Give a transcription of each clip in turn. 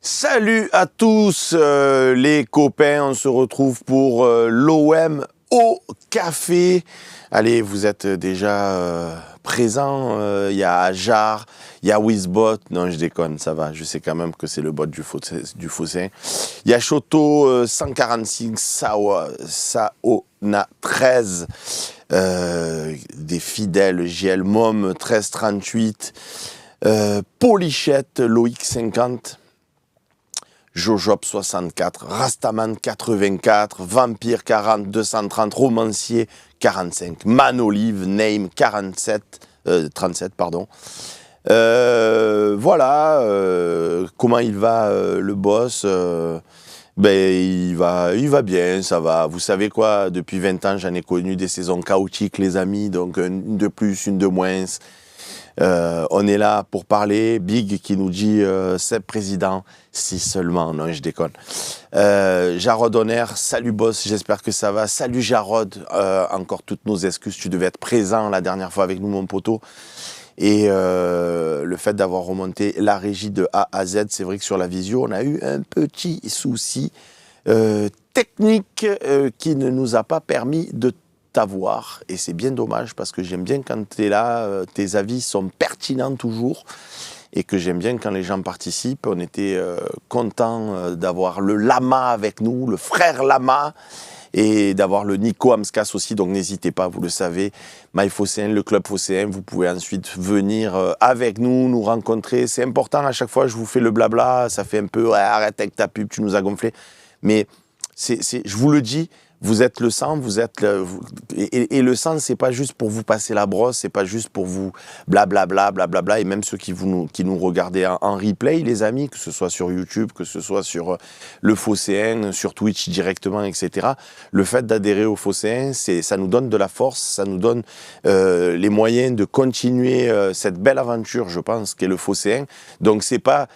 Salut à tous les copains, on se retrouve pour l'OM au café. Allez, vous êtes déjà présents, il y a Ajar, il y a Wizbot, non je déconne, ça va, je sais quand même que c'est le bot du Faussin. Il y a Shoto 146, Saona 13, des fidèles, JL Mom 1338, Polichette, Loïc 50, Jojop 64, Rastaman 84, Vampire 40, 230, Romancier 45, Manolive, Name 37, pardon. Voilà, comment il va le boss il va bien, ça va. Vous savez quoi, depuis 20 ans, j'en ai connu des saisons chaotiques, les amis, donc une de plus, une de moins. On est là pour parler. Big qui nous dit c'est président, si seulement, non je déconne. Jarod Honner, salut boss, j'espère que ça va. Salut Jarod, encore toutes nos excuses, tu devais être présent la dernière fois avec nous mon poteau. Et le fait d'avoir remonté la régie de A à Z, c'est vrai que sur la visio, on a eu un petit souci technique qui ne nous a pas permis de t'avoir, et c'est bien dommage parce que j'aime bien quand tu es là, tes avis sont pertinents toujours, et que j'aime bien quand les gens participent. On était content d'avoir le Lama avec nous, le frère Lama, et d'avoir le Nico Amskas aussi, donc n'hésitez pas, vous le savez, MyPhocéen, le club Phocéen, vous pouvez ensuite venir avec nous, nous rencontrer, c'est important, à chaque fois je vous fais le blabla, ça fait un peu, ouais, arrête avec ta pub, tu nous as gonflé, mais je vous le dis, vous êtes le sang, et le sang, c'est pas juste pour vous passer la brosse, c'est pas juste pour vous blablabla, et même ceux qui nous regardez en replay, les amis, que ce soit sur YouTube, que ce soit sur le Phocéen, sur Twitch directement, etc. Le fait d'adhérer au Phocéen, ça nous donne de la force, ça nous donne les moyens de continuer cette belle aventure, je pense, qu'est le Phocéen. Donc c'est pas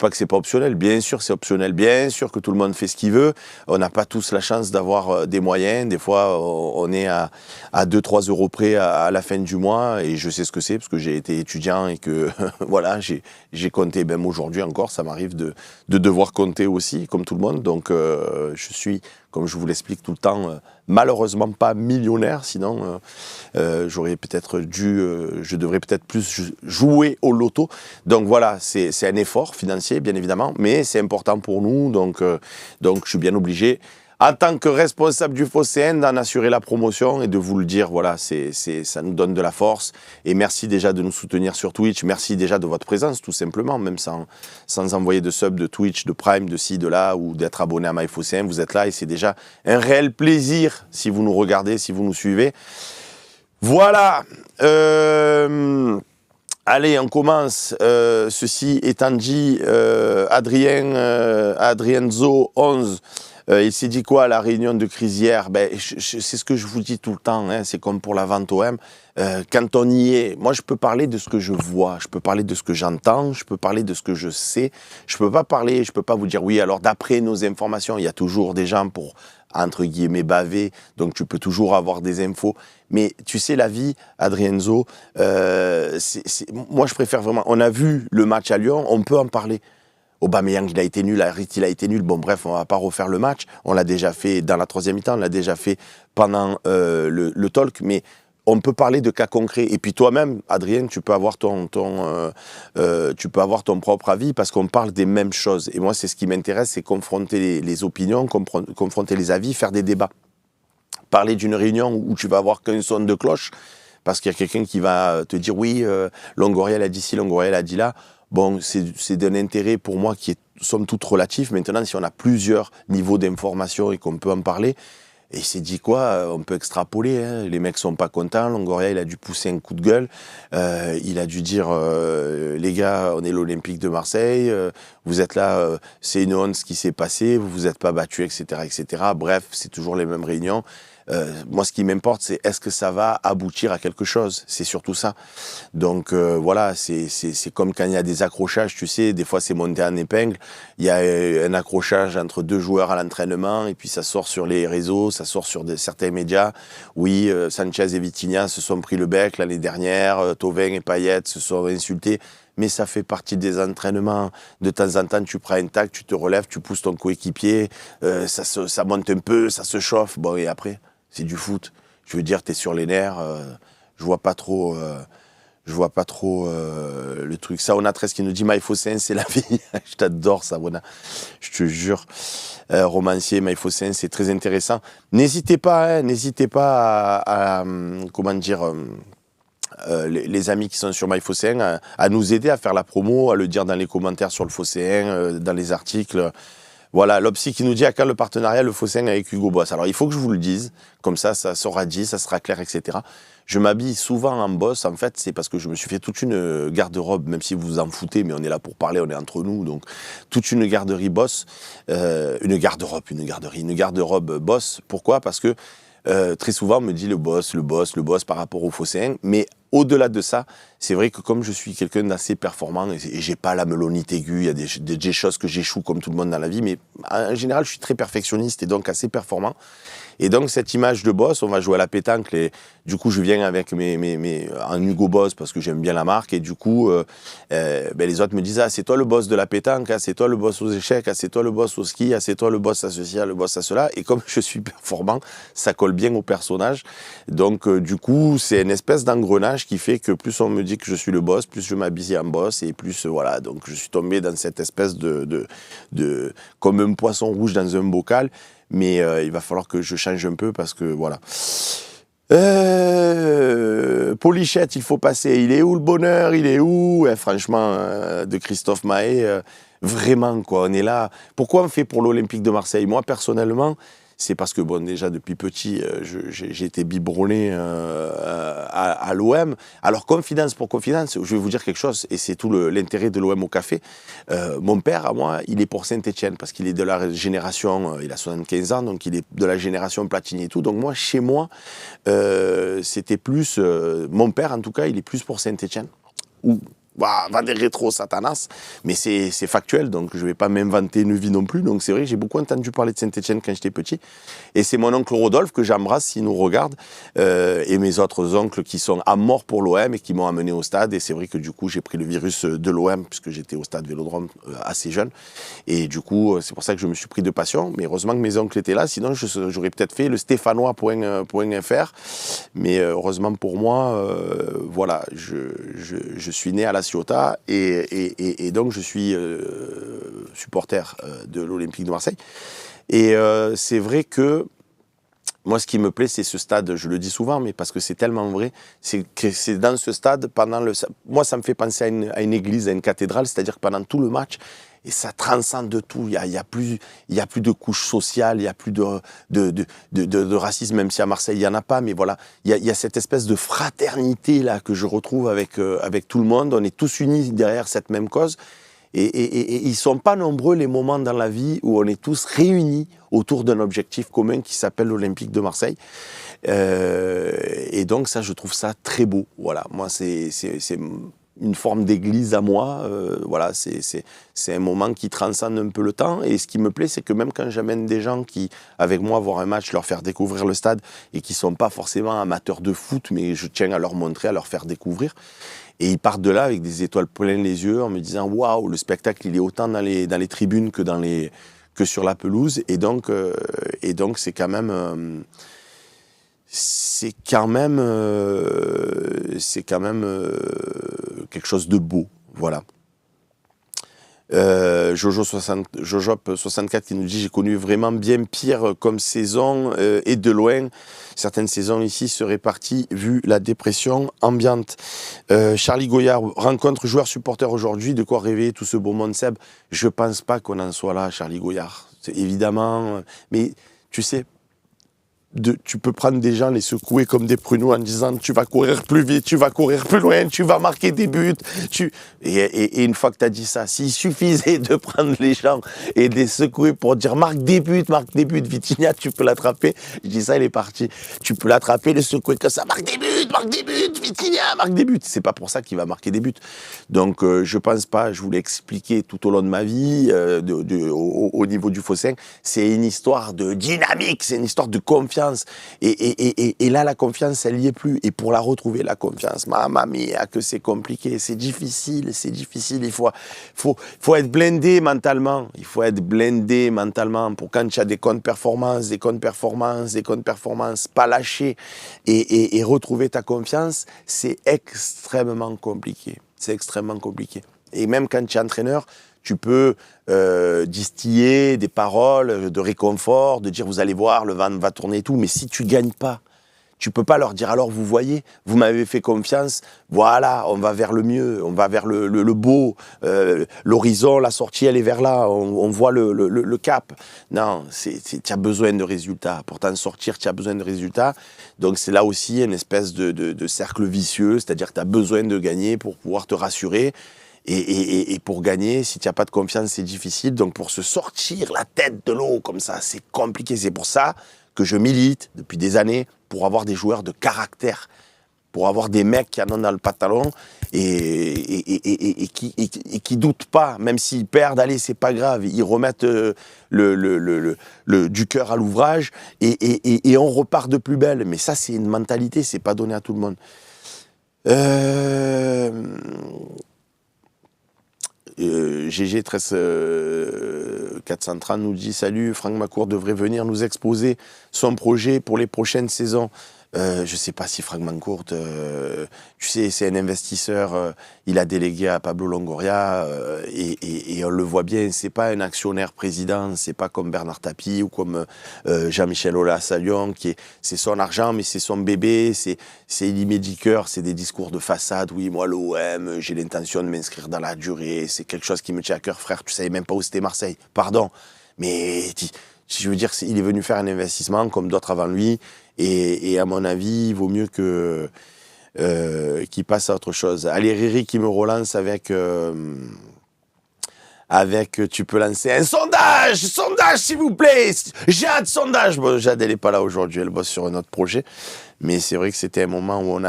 que c'est pas optionnel, bien sûr c'est optionnel, bien sûr que tout le monde fait ce qu'il veut, on n'a pas tous la chance d'avoir des moyens, des fois on est à 2-3 euros près à la fin du mois, et je sais ce que c'est parce que j'ai été étudiant et que voilà, j'ai compté, même aujourd'hui encore, ça m'arrive de devoir compter aussi, comme tout le monde, donc je suis, comme je vous l'explique tout le temps, malheureusement pas millionnaire, sinon j'aurais peut-être je devrais peut-être plus jouer au loto. Donc voilà, c'est un effort financier, bien évidemment, mais c'est important pour nous, donc je suis bien obligé, en tant que responsable du Phocéen, d'en assurer la promotion et de vous le dire, voilà, ça nous donne de la force. Et merci déjà de nous soutenir sur Twitch, merci déjà de votre présence, tout simplement, même sans envoyer de sub de Twitch, de Prime, de ci, de là, ou d'être abonné à MyPhocéen, vous êtes là et c'est déjà un réel plaisir si vous nous regardez, si vous nous suivez. Voilà, allez, on commence. Ceci étant dit, Adrienzo 11, il s'est dit quoi à la réunion de crise hier? C'est ce que je vous dis tout le temps, hein, c'est comme pour la vente OM. Quand on y est, moi je peux parler de ce que je vois, je peux parler de ce que j'entends, je peux parler de ce que je sais. Je peux pas vous dire oui, alors d'après nos informations, il y a toujours des gens pour, entre guillemets, baver, donc tu peux toujours avoir des infos. Mais tu sais, la vie, Adrienzo, moi je préfère vraiment, on a vu le match à Lyon, on peut en parler. Aubameyang, il a été nul, Harit, il a été nul. Bon, bref, on va pas refaire le match. On l'a déjà fait dans la troisième mi-temps, on l'a déjà fait pendant le talk, mais on peut parler de cas concrets. Et puis toi-même, Adrien, tu peux avoir ton propre avis parce qu'on parle des mêmes choses. Et moi, c'est ce qui m'intéresse, c'est confronter les opinions, confronter les avis, faire des débats. Parler d'une réunion où tu vas avoir qu'une sonne de cloche, parce qu'il y a quelqu'un qui va te dire oui, Longoria a dit ci, Longoria a dit là. Bon, c'est d'un intérêt pour moi qui est somme toute relatif. Maintenant, si on a plusieurs niveaux d'information et qu'on peut en parler, et il s'est dit quoi, on peut extrapoler, hein. Les mecs sont pas contents, Longoria il a dû pousser un coup de gueule, il a dû dire les gars, on est l'Olympique de Marseille, vous êtes là, c'est une honte ce qui s'est passé, vous vous êtes pas battus, etc. Bref, c'est toujours les mêmes réunions. Moi, ce qui m'importe, c'est est-ce que ça va aboutir à quelque chose. C'est surtout ça. Donc voilà, c'est comme quand il y a des accrochages, tu sais, des fois c'est monté en épingle. Il y a un accrochage entre deux joueurs à l'entraînement et puis ça sort sur les réseaux, ça sort sur certains médias. Oui, Sanchez et Vitinha se sont pris le bec l'année dernière, Thauvin et Payet se sont insultés. mais ça fait partie des entraînements. De temps en temps, tu prends un tac, tu te relèves, tu pousses ton coéquipier, ça monte un peu, ça se chauffe. Bon, et après, c'est du foot. Je veux dire, tu es sur les nerfs, je vois pas trop... le truc. Sauna 13 qui nous dit Maïfossin, c'est la vie. Je t'adore, Sauna. Je te jure. Romancier, Maïfossin, c'est très intéressant. N'hésitez pas à comment dire, les amis qui sont sur Maïfossin, à nous aider à faire la promo, à le dire dans les commentaires sur le Phocéen, dans les articles. Voilà, l'Opsy qui nous dit à quand le partenariat le Phocéen avec Hugo Boss. Alors il faut que je vous le dise, comme ça sera dit, ça sera clair, etc. Je m'habille souvent en boss, en fait, c'est parce que je me suis fait toute une garde-robe, même si vous vous en foutez, mais on est là pour parler, on est entre nous, donc toute une garderie boss, une garde-robe boss. Pourquoi ? Parce que très souvent on me dit le boss par rapport au Phocéen, mais au-delà de ça, c'est vrai que comme je suis quelqu'un d'assez performant et j'ai pas la melonite aiguë, il y a des choses que j'échoue comme tout le monde dans la vie, mais en général je suis très perfectionniste et donc assez performant. Et donc cette image de boss, on va jouer à la pétanque, et du coup je viens avec en Hugo Boss parce que j'aime bien la marque, et du coup les autres me disent c'est toi le boss de la pétanque, c'est toi le boss aux échecs, c'est toi le boss au ski, c'est toi le boss à ceci, le boss à cela, et comme je suis performant, ça colle bien au personnage. Donc du coup c'est une espèce d'engrenage qui fait que plus on me dit que je suis le boss, plus je m'habille en boss, et plus voilà, donc je suis tombé dans cette espèce de comme un poisson rouge dans un bocal. Mais il va falloir que je change un peu parce que voilà. Polichette, il faut passer. Il est où le bonheur ? Il est où ? Franchement, de Christophe Mahé, vraiment quoi. On est là. Pourquoi on fait pour l'Olympique de Marseille ? Moi personnellement, c'est parce que bon, déjà depuis petit, j'ai été biberonné à l'OM. Alors confidence pour confidence, je vais vous dire quelque chose, et c'est tout l'intérêt de l'OM au café. Mon père, à moi, il est pour Saint-Etienne, parce qu'il est de la génération, il a 75 ans, donc il est de la génération Platini et tout. Donc moi, chez moi, c'était plus, mon père en tout cas, il est plus pour Saint-Etienne. Ou va des rétros satanas, mais c'est factuel, donc je ne vais pas m'inventer une vie non plus. Donc c'est vrai que j'ai beaucoup entendu parler de Saint-Etienne quand j'étais petit, et c'est mon oncle Rodolphe que j'embrasse s'il nous regarde, et mes autres oncles qui sont à mort pour l'OM et qui m'ont amené au stade. Et c'est vrai que du coup j'ai pris le virus de l'OM puisque j'étais au stade Vélodrome assez jeune, et du coup c'est pour ça que je me suis pris de passion. Mais heureusement que mes oncles étaient là, sinon j'aurais peut-être fait le stéphanois.fr, mais heureusement pour moi, voilà, je suis né à la Ciotat, et donc je suis supporter de l'Olympique de Marseille. Et c'est vrai que moi, ce qui me plaît, c'est ce stade. Je le dis souvent, mais parce que c'est tellement vrai, c'est que c'est dans ce stade, moi, ça me fait penser à une église, à une cathédrale, c'est-à-dire que pendant tout le match, et ça transcende de tout. Il y a plus de couches sociales, il y a plus de racisme, même si à Marseille il y en a pas. Mais voilà, il y a cette espèce de fraternité là que je retrouve avec tout le monde. On est tous unis derrière cette même cause. Et ils sont pas nombreux les moments dans la vie où on est tous réunis autour d'un objectif commun qui s'appelle l'Olympique de Marseille. Et donc ça, je trouve ça très beau. Voilà, moi c'est une forme d'église à moi. Voilà, c'est un moment qui transcende un peu le temps. Et ce qui me plaît, c'est que même quand j'amène des gens qui, avec moi, voir un match, leur faire découvrir le stade, et qui sont pas forcément amateurs de foot, mais je tiens à leur montrer, à leur faire découvrir. Et ils partent de là avec des étoiles plein les yeux en me disant waouh, le spectacle il est autant dans les tribunes que sur la pelouse. Et donc c'est quand même quelque chose de beau, voilà. Jojop64 qui nous dit j'ai connu vraiment bien pire comme saison, et de loin certaines saisons ici seraient parties vu la dépression ambiante. Charlie Goyard, rencontre joueur supporter aujourd'hui, de quoi réveiller tout ce beau monde. Seb, je pense pas qu'on en soit là, Charlie Goyard, c'est évidemment, mais tu sais, tu peux prendre des gens, les secouer comme des pruneaux en disant tu vas courir plus vite, tu vas courir plus loin, tu vas marquer des buts. Et une fois que tu as dit ça, s'il suffisait de prendre les gens et de les secouer pour dire marque des buts, Vitinha, tu peux l'attraper. Je dis ça, il est parti. Tu peux l'attraper, le secouer que ça, marque des buts, Vitinha, marque des buts. C'est pas pour ça qu'il va marquer des buts. Donc je pense pas, je vous l'ai expliqué tout au long de ma vie, au niveau du Phocéen, c'est une histoire de dynamique, c'est une histoire de confiance. confiance. Et là, la confiance, elle n'y est plus. Et pour la retrouver, la confiance, mamma mia, que c'est compliqué, c'est difficile. Il faut être blindé mentalement. Il faut être blindé mentalement pour quand tu as des comptes performance, pas lâcher et retrouver ta confiance, c'est extrêmement compliqué. C'est extrêmement compliqué. Et même quand tu es entraîneur, tu peux distiller des paroles de réconfort, de dire vous allez voir, le vent va tourner et tout, mais si tu gagnes pas, tu peux pas leur dire alors vous voyez, vous m'avez fait confiance, voilà, on va vers le mieux, on va vers le beau, l'horizon, la sortie elle est vers là, on voit le cap. Non, tu as besoin de résultats, pour t'en sortir tu as besoin de résultats, donc c'est là aussi une espèce de cercle vicieux, c'est-à-dire que tu as besoin de gagner pour pouvoir te rassurer. Et pour gagner, si tu n'as pas de confiance, c'est difficile. Donc pour se sortir la tête de l'eau comme ça, c'est compliqué. C'est pour ça que je milite depuis des années pour avoir des joueurs de caractère, pour avoir des mecs qui en ont dans le pantalon et qui doutent pas, même s'ils perdent, allez, c'est pas grave, ils remettent du cœur à l'ouvrage et on repart de plus belle. Mais ça, c'est une mentalité, c'est pas donné à tout le monde. GG 13 430 nous dit salut, Franck Macourt devrait venir nous exposer son projet pour les prochaines saisons. Je sais pas si Franck Macourt, tu sais, c'est un investisseur, il a délégué à Pablo Longoria et on le voit bien, c'est pas un actionnaire président, c'est pas comme Bernard Tapie ou comme Jean-Michel Aulas à Lyon, c'est son argent mais c'est son bébé, c'est Elie Médiqueur, c'est des discours de façade, oui moi l'OM, j'ai l'intention de m'inscrire dans la durée, c'est quelque chose qui me tient à cœur frère, tu savais même pas où c'était Marseille, pardon, mais je veux dire, il est venu faire un investissement comme d'autres avant lui. Et à mon avis, il vaut mieux qu'il passe à autre chose. Allez, Riri qui me relance avec tu peux lancer un sondage s'il vous plaît. Jade, sondage. Bon, Jade, elle n'est pas là aujourd'hui, elle bosse sur un autre projet. Mais c'est vrai que c'était un moment où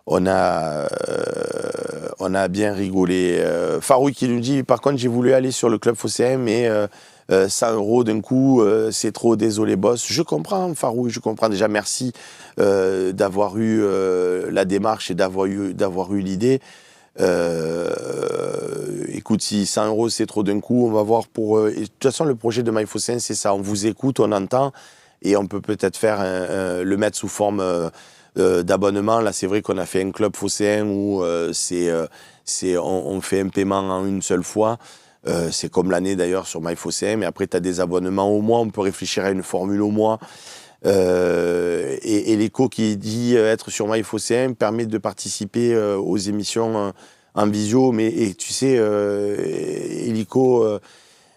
on a bien rigolé. Farouk qui nous dit, par contre, j'ai voulu aller sur le club phocéen, mais 100 € d'un coup, c'est trop, désolé boss. Je comprends, Farouk, je comprends. Déjà, merci d'avoir eu la démarche et d'avoir eu l'idée. Écoute, si 100 € c'est trop d'un coup, on va voir de toute façon, le projet de MyPhocéen, c'est ça. On vous écoute, on entend, et on peut peut-être faire le mettre sous forme d'abonnement. Là, c'est vrai qu'on a fait un club phocéen où on fait un paiement en une seule fois. C'est comme l'année d'ailleurs sur MyPhocéen, mais après tu as des abonnements au mois, on peut réfléchir à une formule au mois. Et l'écho qui dit être sur MyPhocéen permet de participer aux émissions en visio, mais et tu sais, Hélico,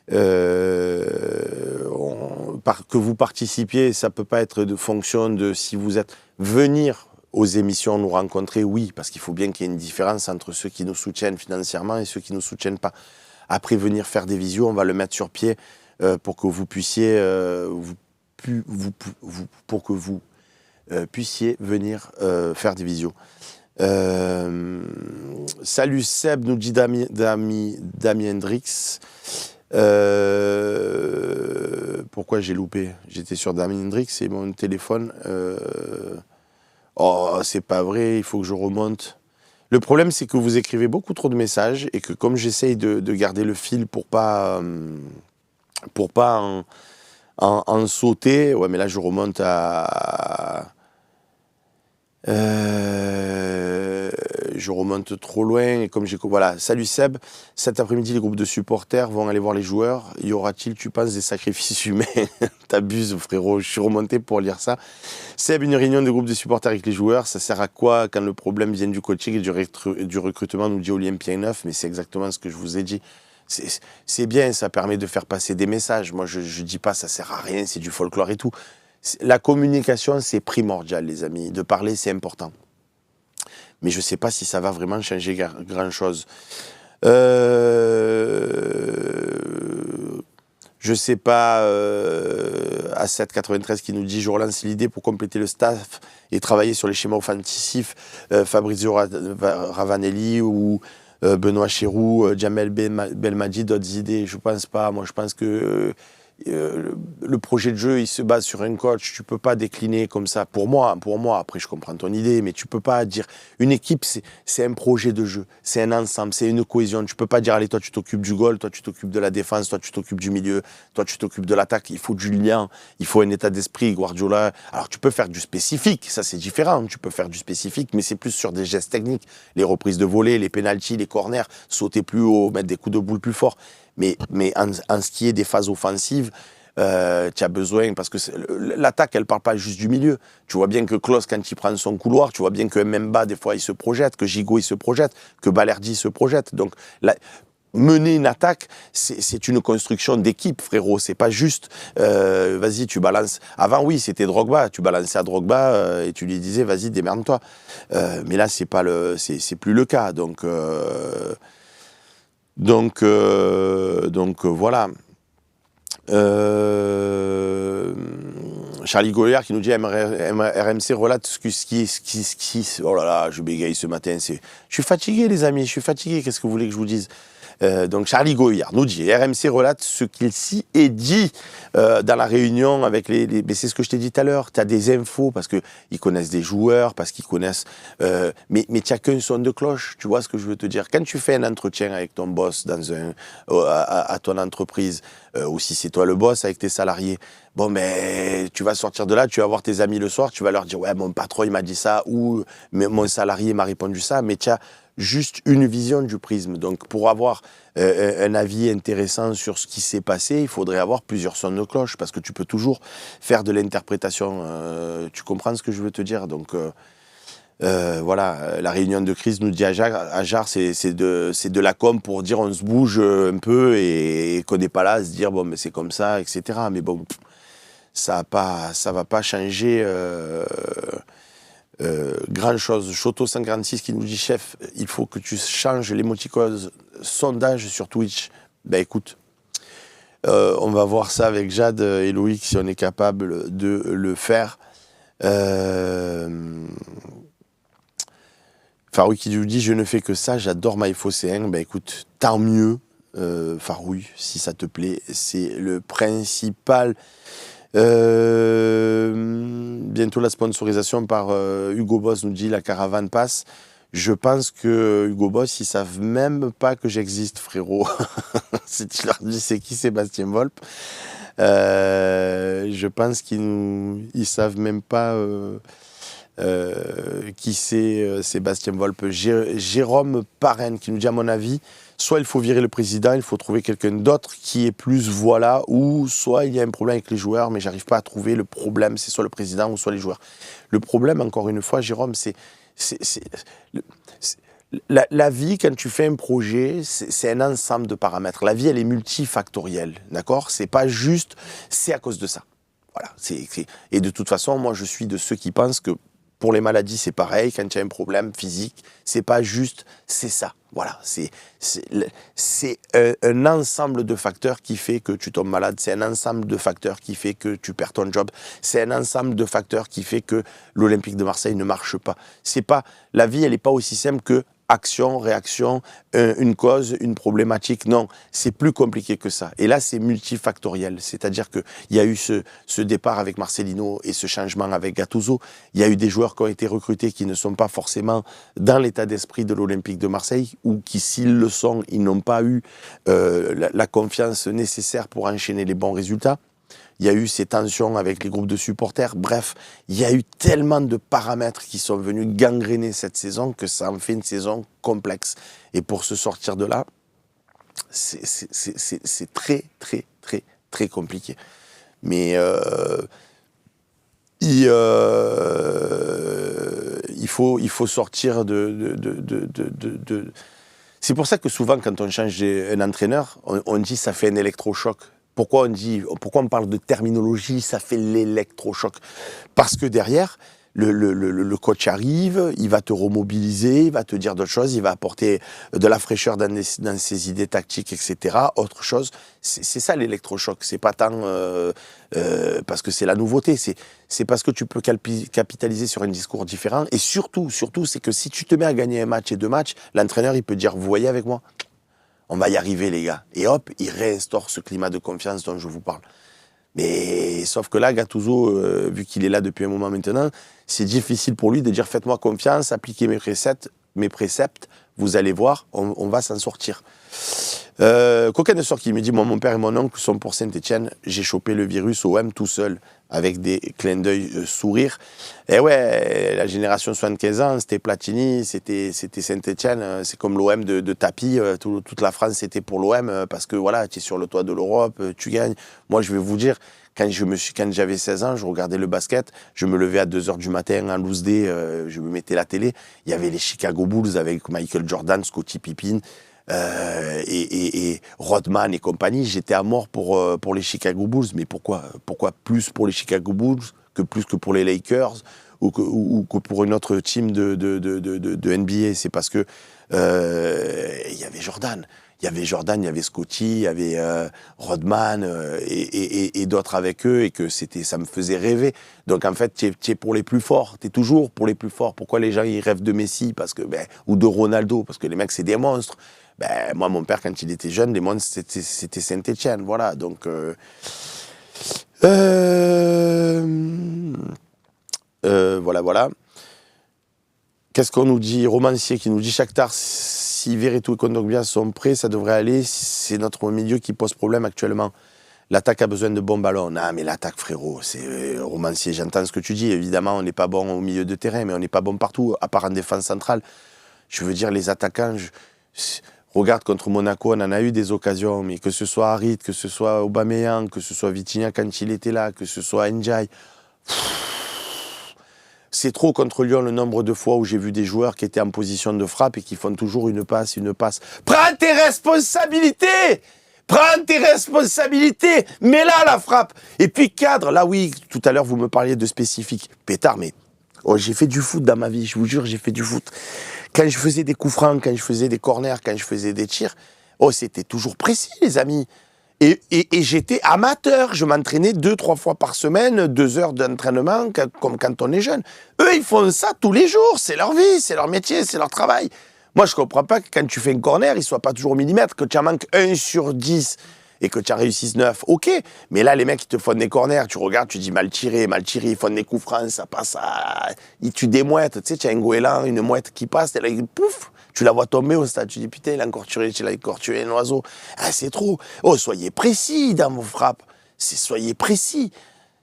que vous participiez, ça peut pas être de fonction de si vous êtes venir aux émissions nous rencontrer, oui, parce qu'il faut bien qu'il y ait une différence entre ceux qui nous soutiennent financièrement et ceux qui nous soutiennent pas. Après, venir faire des visios, on va le mettre sur pied pour que vous puissiez, puissiez venir faire des visios. Salut Seb, nous dit Damien Hendrix. Pourquoi j'ai loupé? J'étais sur Damien Hendrix et mon téléphone. Oh, c'est pas vrai, il faut que je remonte. Le problème, c'est que vous écrivez beaucoup trop de messages et que comme j'essaye de garder le fil pour pas en sauter, ouais, mais là je remonte je remonte trop loin et comme voilà. Salut Seb, cet après-midi les groupes de supporters vont aller voir les joueurs. Y aura-t-il, tu penses, des sacrifices humains? T'abuses frérot, je suis remonté pour lire ça. Seb, une réunion de groupes de supporters avec les joueurs, ça sert à quoi quand le problème vient du coaching et du recrutement, nous dit Olympien 9, mais c'est exactement ce que je vous ai dit. C'est bien, ça permet de faire passer des messages. Moi je dis pas ça sert à rien, c'est du folklore et tout. La communication, c'est primordial, les amis. De parler, c'est important. Mais je ne sais pas si ça va vraiment changer grand-chose. Je ne sais pas, à 7,93 qui nous dit « Je relance l'idée pour compléter le staff et travailler sur les schémas offensifs. Fabrizio Ravanelli ou Benoît Chéroux, Jamel Belmadi, d'autres idées. Je ne pense pas. Moi, je pense que le projet de jeu, il se base sur un coach. Tu peux pas décliner comme ça. Pour moi, après je comprends ton idée, mais tu peux pas dire une équipe, c'est un projet de jeu, c'est un ensemble, c'est une cohésion. Tu peux pas dire allez toi tu t'occupes du goal, toi tu t'occupes de la défense, toi tu t'occupes du milieu, toi tu t'occupes de l'attaque. Il faut du lien, il faut un état d'esprit. Guardiola. Alors tu peux faire du spécifique, ça c'est différent. Tu peux faire du spécifique, mais c'est plus sur des gestes techniques, les reprises de volée, les pénaltys, les corners, sauter plus haut, mettre des coups de boule plus forts. Mais en ce qui est des phases offensives, tu as besoin, parce que l'attaque, elle ne parle pas juste du milieu. Tu vois bien que Klose, quand il prend son couloir, tu vois bien que Mbemba, des fois, il se projette, que Gigot, il se projette, que Balerdi se projette. Donc, mener une attaque, c'est une construction d'équipe, frérot. C'est pas juste, vas-y, tu balances. Avant, oui, c'était Drogba. Tu balançais à Drogba et tu lui disais, vas-y, démerde-toi. Mais là, c'est plus le cas. Donc voilà. Charlie Gauliard qui nous dit RMC relate ce qui. Oh là là, je bégaye ce matin. Je suis fatigué, les amis. Je suis fatigué. Qu'est-ce que vous voulez que je vous dise? Donc Charlie Gauliard nous dit RMC relate ce qu'il s'y est dit dans la réunion avec mais c'est ce que je t'ai dit tout à l'heure. Tu as des infos parce qu'ils connaissent des joueurs, parce qu'ils connaissent. Mais tu n'as qu'un son de cloche. Tu vois ce que je veux te dire? Quand tu fais un entretien avec ton boss à ton entreprise, ou si c'est toi le boss avec tes salariés, bon, mais tu vas sortir de là, tu vas voir tes amis le soir, tu vas leur dire ouais, mon patron il m'a dit ça, ou mon salarié m'a répondu ça, mais tu as juste une vision du prisme. Donc pour avoir un avis intéressant sur ce qui s'est passé, il faudrait avoir plusieurs sons de cloche, parce que tu peux toujours faire de l'interprétation. Tu comprends ce que je veux te dire? Donc voilà, la réunion de crise nous dit Ajar, c'est de la com pour dire on se bouge un peu et qu'on n'est pas là à se dire bon mais c'est comme ça, etc. Mais bon, ça va pas changer grand chose. Choto 146 qui nous dit chef, il faut que tu changes l'émoticône sondage sur Twitch. Ben écoute, on va voir ça avec Jade et Loïc si on est capable de le faire. Farouk qui nous dit je ne fais que ça, j'adore MyFO-C1. Ben écoute, tant mieux, Farouk, si ça te plaît, c'est le principal. Bientôt la sponsorisation par Hugo Boss nous dit la caravane passe. Je pense que Hugo Boss, ils savent même pas que j'existe, frérot. Si tu leur dis c'est qui Sébastien Volpe, je pense qu'ils savent même pas qui c'est Sébastien Volpe. Jérôme Parraine qui nous dit à mon avis, soit il faut virer le président, il faut trouver quelqu'un d'autre qui est plus voilà, ou soit il y a un problème avec les joueurs, mais j'arrive pas à trouver le problème, c'est soit le président ou soit les joueurs. Le problème, encore une fois, Jérôme, la vie, quand tu fais un projet, c'est un ensemble de paramètres. La vie, elle est multifactorielle, d'accord? C'est pas juste, c'est à cause de ça. Voilà. Et de toute façon, moi, je suis de ceux qui pensent que pour les maladies, c'est pareil. Quand tu as un problème physique, c'est pas juste, c'est ça. Voilà. C'est un ensemble de facteurs qui fait que tu tombes malade. C'est un ensemble de facteurs qui fait que tu perds ton job. C'est un ensemble de facteurs qui fait que l'Olympique de Marseille ne marche pas. La vie, elle n'est pas aussi simple que action, réaction, une cause, une problématique. Non, c'est plus compliqué que ça. Et là, c'est multifactoriel. C'est-à-dire qu'il y a eu ce départ avec Marcelino et ce changement avec Gattuso. Il y a eu des joueurs qui ont été recrutés qui ne sont pas forcément dans l'état d'esprit de l'Olympique de Marseille, ou qui, s'ils le sont, ils n'ont pas eu la confiance nécessaire pour enchaîner les bons résultats. Il y a eu ces tensions avec les groupes de supporters. Bref, il y a eu tellement de paramètres qui sont venus gangréner cette saison que ça en fait une saison complexe. Et pour se sortir de là, c'est très, très, très, très compliqué. Mais il faut sortir de... C'est pour ça que souvent, quand on change un entraîneur, on dit ça fait un électrochoc. Pourquoi on parle de terminologie, ça fait l'électrochoc? Parce que derrière, le coach arrive, il va te remobiliser, il va te dire d'autres choses, il va apporter de la fraîcheur dans ses idées tactiques, etc. Autre chose, c'est ça l'électrochoc. C'est pas tant parce que c'est la nouveauté, c'est parce que tu peux capitaliser sur un discours différent. Et surtout, c'est que si tu te mets à gagner un match et deux matchs, l'entraîneur, il peut dire, vous voyez avec moi, On va y arriver, les gars. Et hop, il réinstaure ce climat de confiance dont je vous parle. Mais sauf que là, Gattuso, vu qu'il est là depuis un moment maintenant, c'est difficile pour lui de dire faites-moi confiance, appliquez mes préceptes, vous allez voir, on va s'en sortir. Coquin de sort qui me dit moi, mon père et mon oncle sont pour Saint-Etienne, j'ai chopé le virus au OM tout seul, avec des clins d'œil sourires. Et ouais, la génération 75 ans, c'était Platini, c'était Saint-Etienne, c'est comme l'OM de tapis, toute la France c'était pour l'OM, parce que voilà, tu es sur le toit de l'Europe, tu gagnes. Moi, je vais vous dire, quand j'avais 16 ans, je regardais le basket, je me levais à 2h du matin en loose day, je me mettais la télé, il y avait les Chicago Bulls avec Michael Jordan, Scottie Pippen, et Rodman et compagnie. J'étais à mort pour les Chicago Bulls. Mais pourquoi plus pour les Chicago Bulls que plus que pour les Lakers ou que pour une autre team de NBA? C'est parce que il y avait Jordan. Il y avait Scottie, il y avait Rodman et d'autres avec eux, et que ça me faisait rêver. Donc en fait, tu es pour les plus forts, tu es toujours pour les plus forts. Pourquoi les gens ils rêvent de Messi ou de Ronaldo? Parce que les mecs, c'est des monstres. Moi, mon père, quand il était jeune, les monstres, c'était Saint-Etienne. Voilà, donc... voilà. Qu'est-ce qu'on nous dit? Romancier qui nous dit Shakhtar, si Veretout et Kondogbia sont prêts, ça devrait aller. C'est notre milieu qui pose problème actuellement. L'attaque a besoin de bons ballons. Non, mais l'attaque, frérot, c'est Romancier. J'entends ce que tu dis. Évidemment, on n'est pas bon au milieu de terrain, mais on n'est pas bon partout, à part en défense centrale. Je veux dire, les attaquants... Regarde, contre Monaco, on en a eu des occasions, mais que ce soit Harit, que ce soit Aubameyang, que ce soit Vitinha quand il était là, que ce soit Ndiaye. C'est trop contre Lyon le nombre de fois où j'ai vu des joueurs qui étaient en position de frappe et qui font toujours une passe. Prends tes responsabilités! Prends tes responsabilités! Mets là la frappe! Et puis cadre, là oui, tout à l'heure vous me parliez de spécifique. Pétard, mais j'ai fait du foot dans ma vie, je vous jure, j'ai fait du foot. Quand je faisais des coups francs, quand je faisais des corners, quand je faisais des tirs, c'était toujours précis, les amis. Et j'étais amateur, je m'entraînais 2-3 fois par semaine, 2 heures d'entraînement, comme quand on est jeune. Eux, ils font ça tous les jours, c'est leur vie, c'est leur métier, c'est leur travail. Moi, je ne comprends pas que quand tu fais un corner, il ne soit pas toujours au millimètre, que tu en manques 1 sur 10 et que tu en réussisses 9, ok. Mais là, les mecs, ils te font des corners, tu regardes, tu dis mal tiré, ils font des coups francs, ça passe à... Tu démouettes, tu sais, tu as un goéland, une mouette qui passe, et là, pouf, tu la vois tomber au stade, tu dis putain, il a encore tué un oiseau. Ah, c'est trop. Soyez précis dans vos frappes. Soyez précis.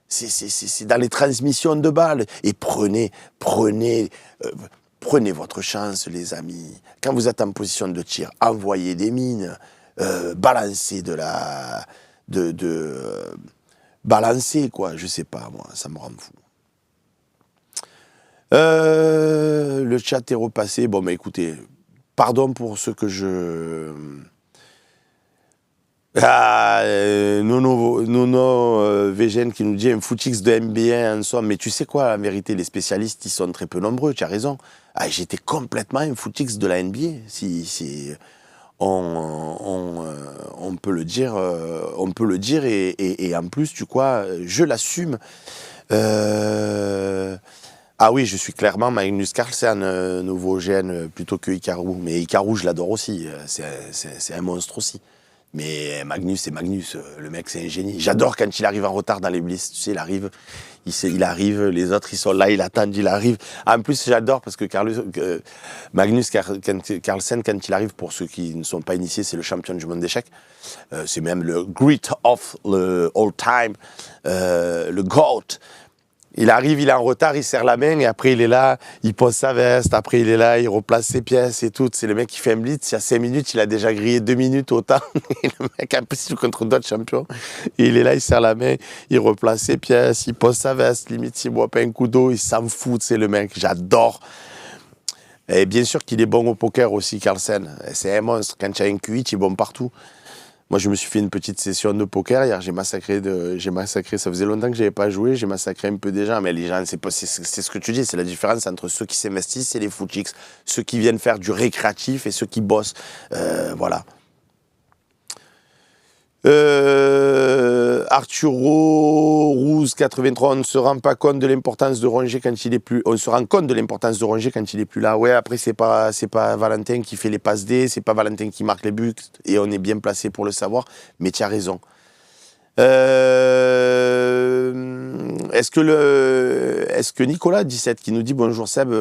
C'est dans les transmissions de balles. Et prenez votre chance, les amis. Quand vous êtes en position de tir, envoyez des mines. Balancer balancer, quoi, je sais pas, moi, ça me rend fou. Le chat est repassé. Bon, mais écoutez, pardon pour ce que je... Nono VGN qui nous dit un footix de NBA en somme. Mais tu sais quoi, en vérité, les spécialistes, ils sont très peu nombreux, tu as raison. J'étais complètement un footix de la NBA. On peut le dire, et en plus, tu vois, je l'assume. Ah oui, je suis clairement Magnus Carlsen, nouveau GN, plutôt que Hikaru. Mais Hikaru, je l'adore aussi, c'est un monstre aussi. Mais Magnus, c'est Magnus, le mec, c'est un génie. J'adore quand il arrive en retard dans les bliss, tu sais, il arrive, les autres, ils sont là, ils attendent, il arrive. En plus, j'adore parce que Magnus Carlsen, quand il arrive, pour ceux qui ne sont pas initiés, c'est le champion du monde d'échecs. C'est même le great of the all time, le GOAT. Il arrive, il est en retard, il serre la main et après il est là, il pose sa veste, après il est là, il replace ses pièces et tout. C'est le mec qui fait un blitz, il y a 5 minutes, il a déjà grillé 2 minutes au temps. Et le mec, en plus, il joue contre d'autres champions. Et il est là, il serre la main, il replace ses pièces, il pose sa veste, limite s'il boit pas un coup d'eau, il s'en fout, c'est le mec, j'adore. Et bien sûr qu'il est bon au poker aussi, Carlsen. C'est un monstre, quand tu as un QI, tu es bon partout. Moi, je me suis fait une petite session de poker hier. J'ai massacré. Ça faisait longtemps que j'avais pas joué. J'ai massacré un peu des gens. Mais les gens, c'est ce que tu dis. C'est la différence entre ceux qui s'investissent et les footix. Ceux qui viennent faire du récréatif et ceux qui bossent. Voilà. Arturo Rouz 83, on ne se rend pas compte de l'importance de Rongier quand il est plus. On se rend compte de l'importance de Rongier quand il est plus là. Ouais, après c'est pas Valentin qui fait les passes D, c'est pas Valentin qui marque les buts et on est bien placé pour le savoir. Mais tu as raison. Est-ce que Nicolas 17 qui nous dit bonjour Seb,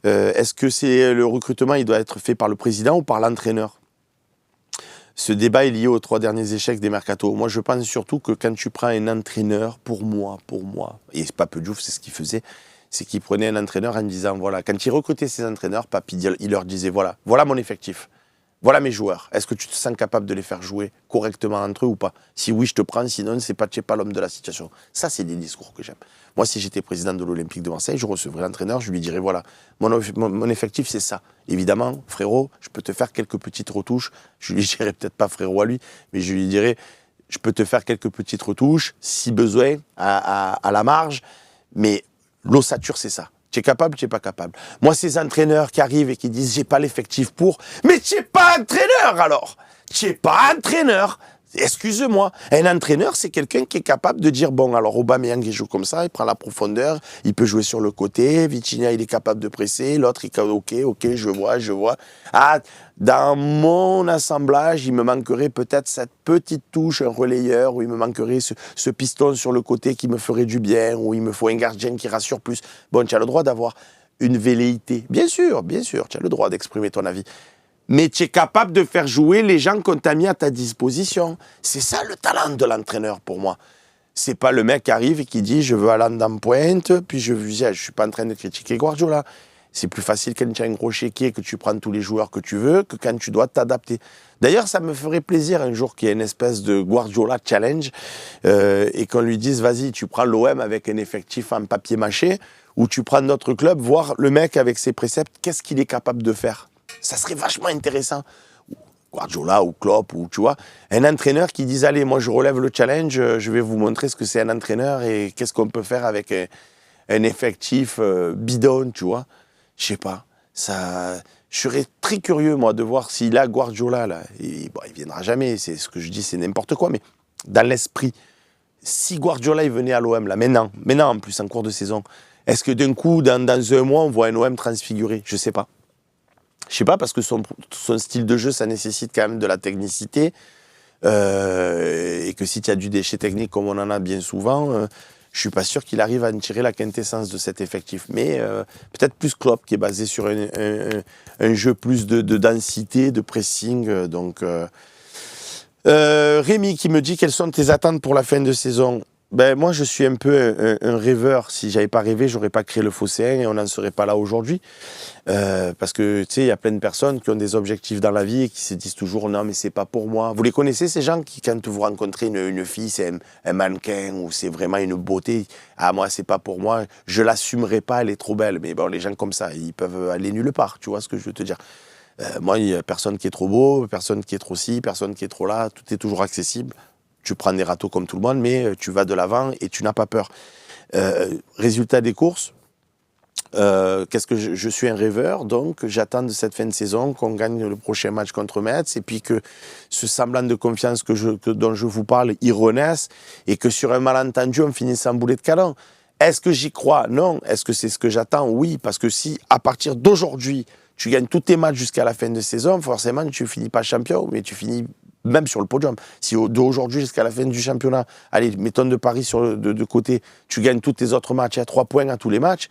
est-ce que c'est le recrutement il doit être fait par le président ou par l'entraîneur? Ce débat est lié aux 3 derniers échecs des mercatos. Moi, je pense surtout que quand tu prends un entraîneur, pour moi, et Pape Diouf, c'est ce qu'il faisait, c'est qu'il prenait un entraîneur en disant, voilà, quand il recrutait ses entraîneurs, Pape, il leur disait, voilà mon effectif, voilà mes joueurs. Est-ce que tu te sens capable de les faire jouer correctement entre eux ou pas? Si oui, je te prends, sinon, tu n'es pas l'homme de la situation. Ça, c'est des discours que j'aime. Moi, si j'étais président de l'Olympique de Marseille, je recevrais l'entraîneur, je lui dirais, voilà, mon effectif, c'est ça. Évidemment, frérot, je peux te faire quelques petites retouches. Je lui dirais peut-être pas frérot à lui, mais je lui dirais, je peux te faire quelques petites retouches, si besoin, à la marge. Mais l'ossature, c'est ça. Tu es capable, tu n'es pas capable. Moi, ces entraîneurs qui arrivent et qui disent, j'ai pas l'effectif pour, mais tu n'es pas entraîneur alors. Tu n'es pas entraîneur. Excuse-moi, un entraîneur, c'est quelqu'un qui est capable de dire, bon, alors Aubameyang, il joue comme ça, il prend la profondeur, il peut jouer sur le côté, Vitinha, il est capable de presser, l'autre, il dit, ok, je vois. Ah, dans mon assemblage, il me manquerait peut-être cette petite touche, un relayeur, ou il me manquerait ce piston sur le côté qui me ferait du bien, ou il me faut un gardien qui rassure plus. Bon, tu as le droit d'avoir une velléité. Bien sûr, tu as le droit d'exprimer ton avis. Mais tu es capable de faire jouer les gens qu'on t'a mis à ta disposition. C'est ça le talent de l'entraîneur pour moi. C'est pas le mec qui arrive et qui dit je veux Haaland en pointe, puis je suis pas en train de critiquer Guardiola. C'est plus facile quand tu as un gros chéquier que tu prends tous les joueurs que tu veux que quand tu dois t'adapter. D'ailleurs, ça me ferait plaisir un jour qu'il y ait une espèce de Guardiola challenge et qu'on lui dise vas-y, tu prends l'OM avec un effectif en papier mâché ou tu prends notre club, voir le mec avec ses préceptes, qu'est-ce qu'il est capable de faire. Ça serait vachement intéressant. Guardiola ou Klopp, ou tu vois, un entraîneur qui dise allez, moi je relève le challenge, je vais vous montrer ce que c'est un entraîneur et qu'est-ce qu'on peut faire avec un effectif bidon, tu vois. Je sais pas. Ça, je serais très curieux, moi, de voir si là, Guardiola, là, il viendra jamais, c'est ce que je dis, c'est n'importe quoi, mais dans l'esprit, si Guardiola il venait à l'OM, là, maintenant en plus, en cours de saison, est-ce que d'un coup, dans un mois, on voit un OM transfiguré? Je sais pas. Je sais pas, parce que son style de jeu, ça nécessite quand même de la technicité. Et que si tu as du déchet technique, comme on en a bien souvent, je suis pas sûr qu'il arrive à en tirer la quintessence de cet effectif. Mais peut-être plus Klopp, qui est basé sur un jeu plus de densité, de pressing. Donc, Rémi qui me dit quelles sont tes attentes pour la fin de saison? Ben, moi, je suis un peu un rêveur. Si j'avais pas rêvé, j'aurais pas créé le Phocéen et on n'en serait pas là aujourd'hui. Parce que, tu sais, il y a plein de personnes qui ont des objectifs dans la vie et qui se disent toujours, non, mais c'est pas pour moi. Vous les connaissez, ces gens qui, quand vous rencontrez une fille, c'est un mannequin ou c'est vraiment une beauté. Ah, moi, c'est pas pour moi. Je l'assumerai pas, elle est trop belle. Mais bon, les gens comme ça, ils peuvent aller nulle part. Tu vois ce que je veux te dire? Moi, il y a personne qui est trop beau, personne qui est trop ci, personne qui est trop là. Tout est toujours accessible. Tu prends des râteaux comme tout le monde, mais tu vas de l'avant et tu n'as pas peur. Résultat des courses, qu'est-ce que je suis un rêveur, donc j'attends de cette fin de saison qu'on gagne le prochain match contre Metz et puis que ce semblant de confiance dont je vous parle, il renaisse et que sur un malentendu, on finisse en boulet de canon. Est-ce que j'y crois? Non. Est-ce que c'est ce que j'attends? Oui, parce que si à partir d'aujourd'hui, tu gagnes tous tes matchs jusqu'à la fin de saison, forcément, tu finis pas champion, mais tu finis même sur le podium. Si d'aujourd'hui jusqu'à la fin du championnat, allez, mettons de Paris de côté, tu gagnes tous tes autres matchs, il y a 3 points à tous les matchs,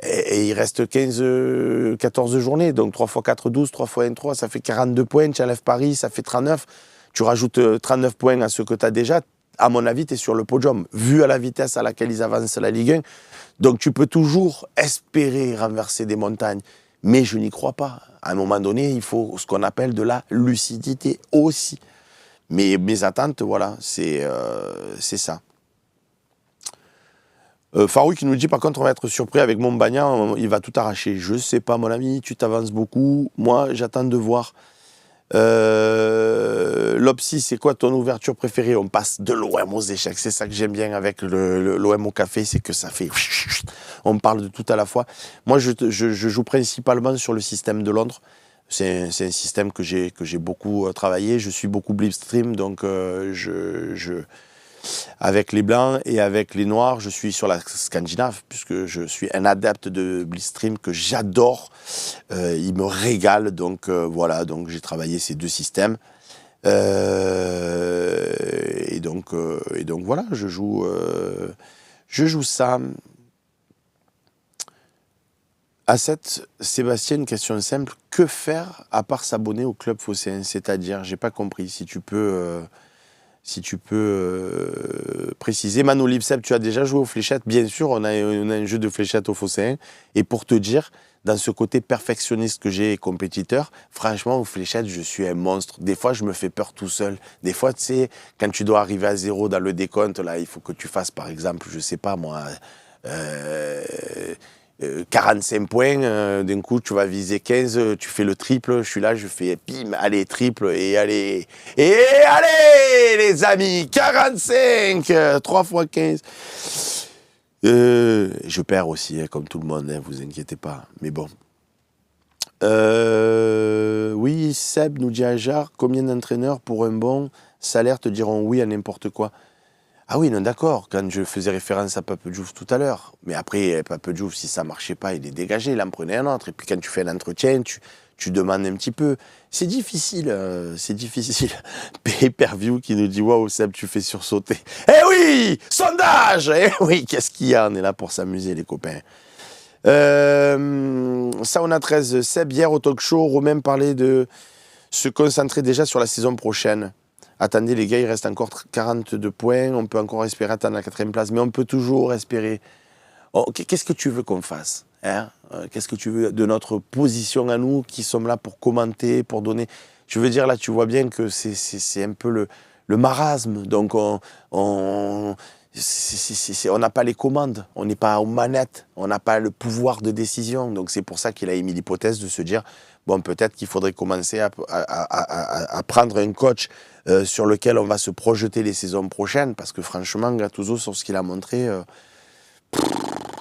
et il reste 14 journées, donc 3 x 4, 12, 3 x 1, 3, ça fait 42 points, tu enlèves Paris, ça fait 39, tu rajoutes 39 points à ceux que tu as déjà, à mon avis, tu es sur le podium, vu à la vitesse à laquelle ils avancent la Ligue 1, donc tu peux toujours espérer renverser des montagnes. Mais je n'y crois pas. À un moment donné, il faut ce qu'on appelle de la lucidité aussi. Mais mes attentes, voilà, c'est ça. Farouk qui nous dit, par contre, on va être surpris avec Montbagnan, il va tout arracher. Je sais pas, mon ami, tu t'avances beaucoup. Moi, j'attends de voir. L'Opsi, c'est quoi ton ouverture préférée? On passe de l'OM aux échecs. C'est ça que j'aime bien avec l'OM au café, c'est que ça fait... On parle de tout à la fois. Moi, je joue principalement sur le système de Londres. C'est un système que j'ai beaucoup travaillé. Je suis beaucoup Blipstream, donc avec les blancs et avec les noirs, je suis sur la Scandinave, puisque je suis un adepte de Blipstream que j'adore. Il me régale, donc voilà, donc j'ai travaillé ces deux systèmes. Et donc voilà, je joue ça. À cette, Sébastien, une question simple. Que faire à part s'abonner au club phocéen? C'est-à-dire, j'ai pas compris. Si tu peux préciser. Mano Lipsep, tu as déjà joué aux fléchettes? Bien sûr, on a un jeu de fléchettes au phocéen. Et pour te dire, dans ce côté perfectionniste que j'ai et compétiteur, franchement, aux fléchettes, je suis un monstre. Des fois, je me fais peur tout seul. Des fois, tu sais, quand tu dois arriver à 0 dans le décompte, là, il faut que tu fasses, par exemple, je sais pas moi, 45 points, d'un coup tu vas viser 15, tu fais le triple, je suis là, je fais bim, allez, triple, et allez, les amis, 45, 3 fois 15. Je perds aussi, comme tout le monde, vous inquiétez pas, mais bon. Oui, Seb nous dit Ajar, combien d'entraîneurs pour un bon salaire te diront oui à n'importe quoi? Ah oui, non, d'accord, quand je faisais référence à Pape Diouf tout à l'heure. Mais après, Pape Diouf, si ça ne marchait pas, il est dégagé, il en prenait un autre. Et puis quand tu fais un entretien, tu demandes un petit peu. C'est difficile, c'est difficile. Pay-per-view qui nous dit « Waouh, Seb, tu fais sursauter ». Eh oui, sondage. Eh oui, qu'est-ce qu'il y a? On est là pour s'amuser, les copains. Sauna 13, Seb, hier au talk show, Romain parlait de se concentrer déjà sur la saison prochaine. Attendez les gars, il reste encore 42 points, on peut encore espérer atteindre la 4e place, mais on peut toujours espérer. Oh, qu'est-ce que tu veux qu'on fasse, hein? Qu'est-ce que tu veux de notre position à nous, qui sommes là pour commenter, pour donner. Je veux dire, là, tu vois bien que c'est un peu le marasme, donc on n'a pas les commandes, on n'est pas aux manettes, on n'a pas le pouvoir de décision, donc c'est pour ça qu'il a émis l'hypothèse de se dire, bon, peut-être qu'il faudrait commencer à prendre un coach sur lequel on va se projeter les saisons prochaines, parce que franchement, Gattuso, sur ce qu'il a montré,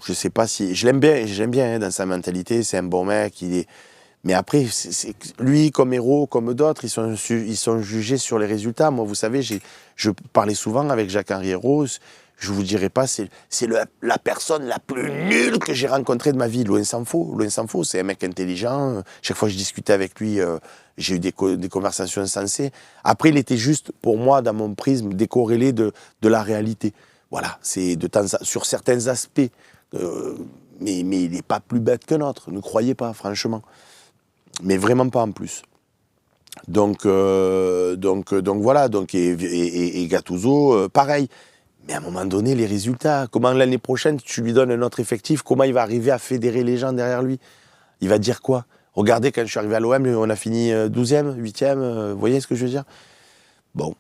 je sais pas si... J'aime bien dans sa mentalité, c'est un bon mec, mais après, lui, comme héros, comme d'autres, ils sont jugés sur les résultats. Moi, vous savez, je parlais souvent avec Jacques-Henri Hérault, je vous dirais pas, c'est la personne la plus nulle que j'ai rencontrée de ma vie, loin s'en faut. Loin s'en faut, c'est un mec intelligent. Chaque fois que je discutais avec lui, j'ai eu des conversations sensées. Après, il était juste, pour moi, dans mon prisme, décorrélé de la réalité. Voilà, c'est sur certains aspects. Mais il n'est pas plus bête qu'un autre, ne croyez pas, franchement. Mais vraiment pas en plus. Donc voilà, et Gattuso, pareil. Mais à un moment donné, les résultats, comment l'année prochaine, tu lui donnes un autre effectif, comment il va arriver à fédérer les gens derrière lui? Il va dire quoi? Regardez, quand je suis arrivé à l'OM, on a fini 12e, 8e, vous voyez ce que je veux dire? Bon.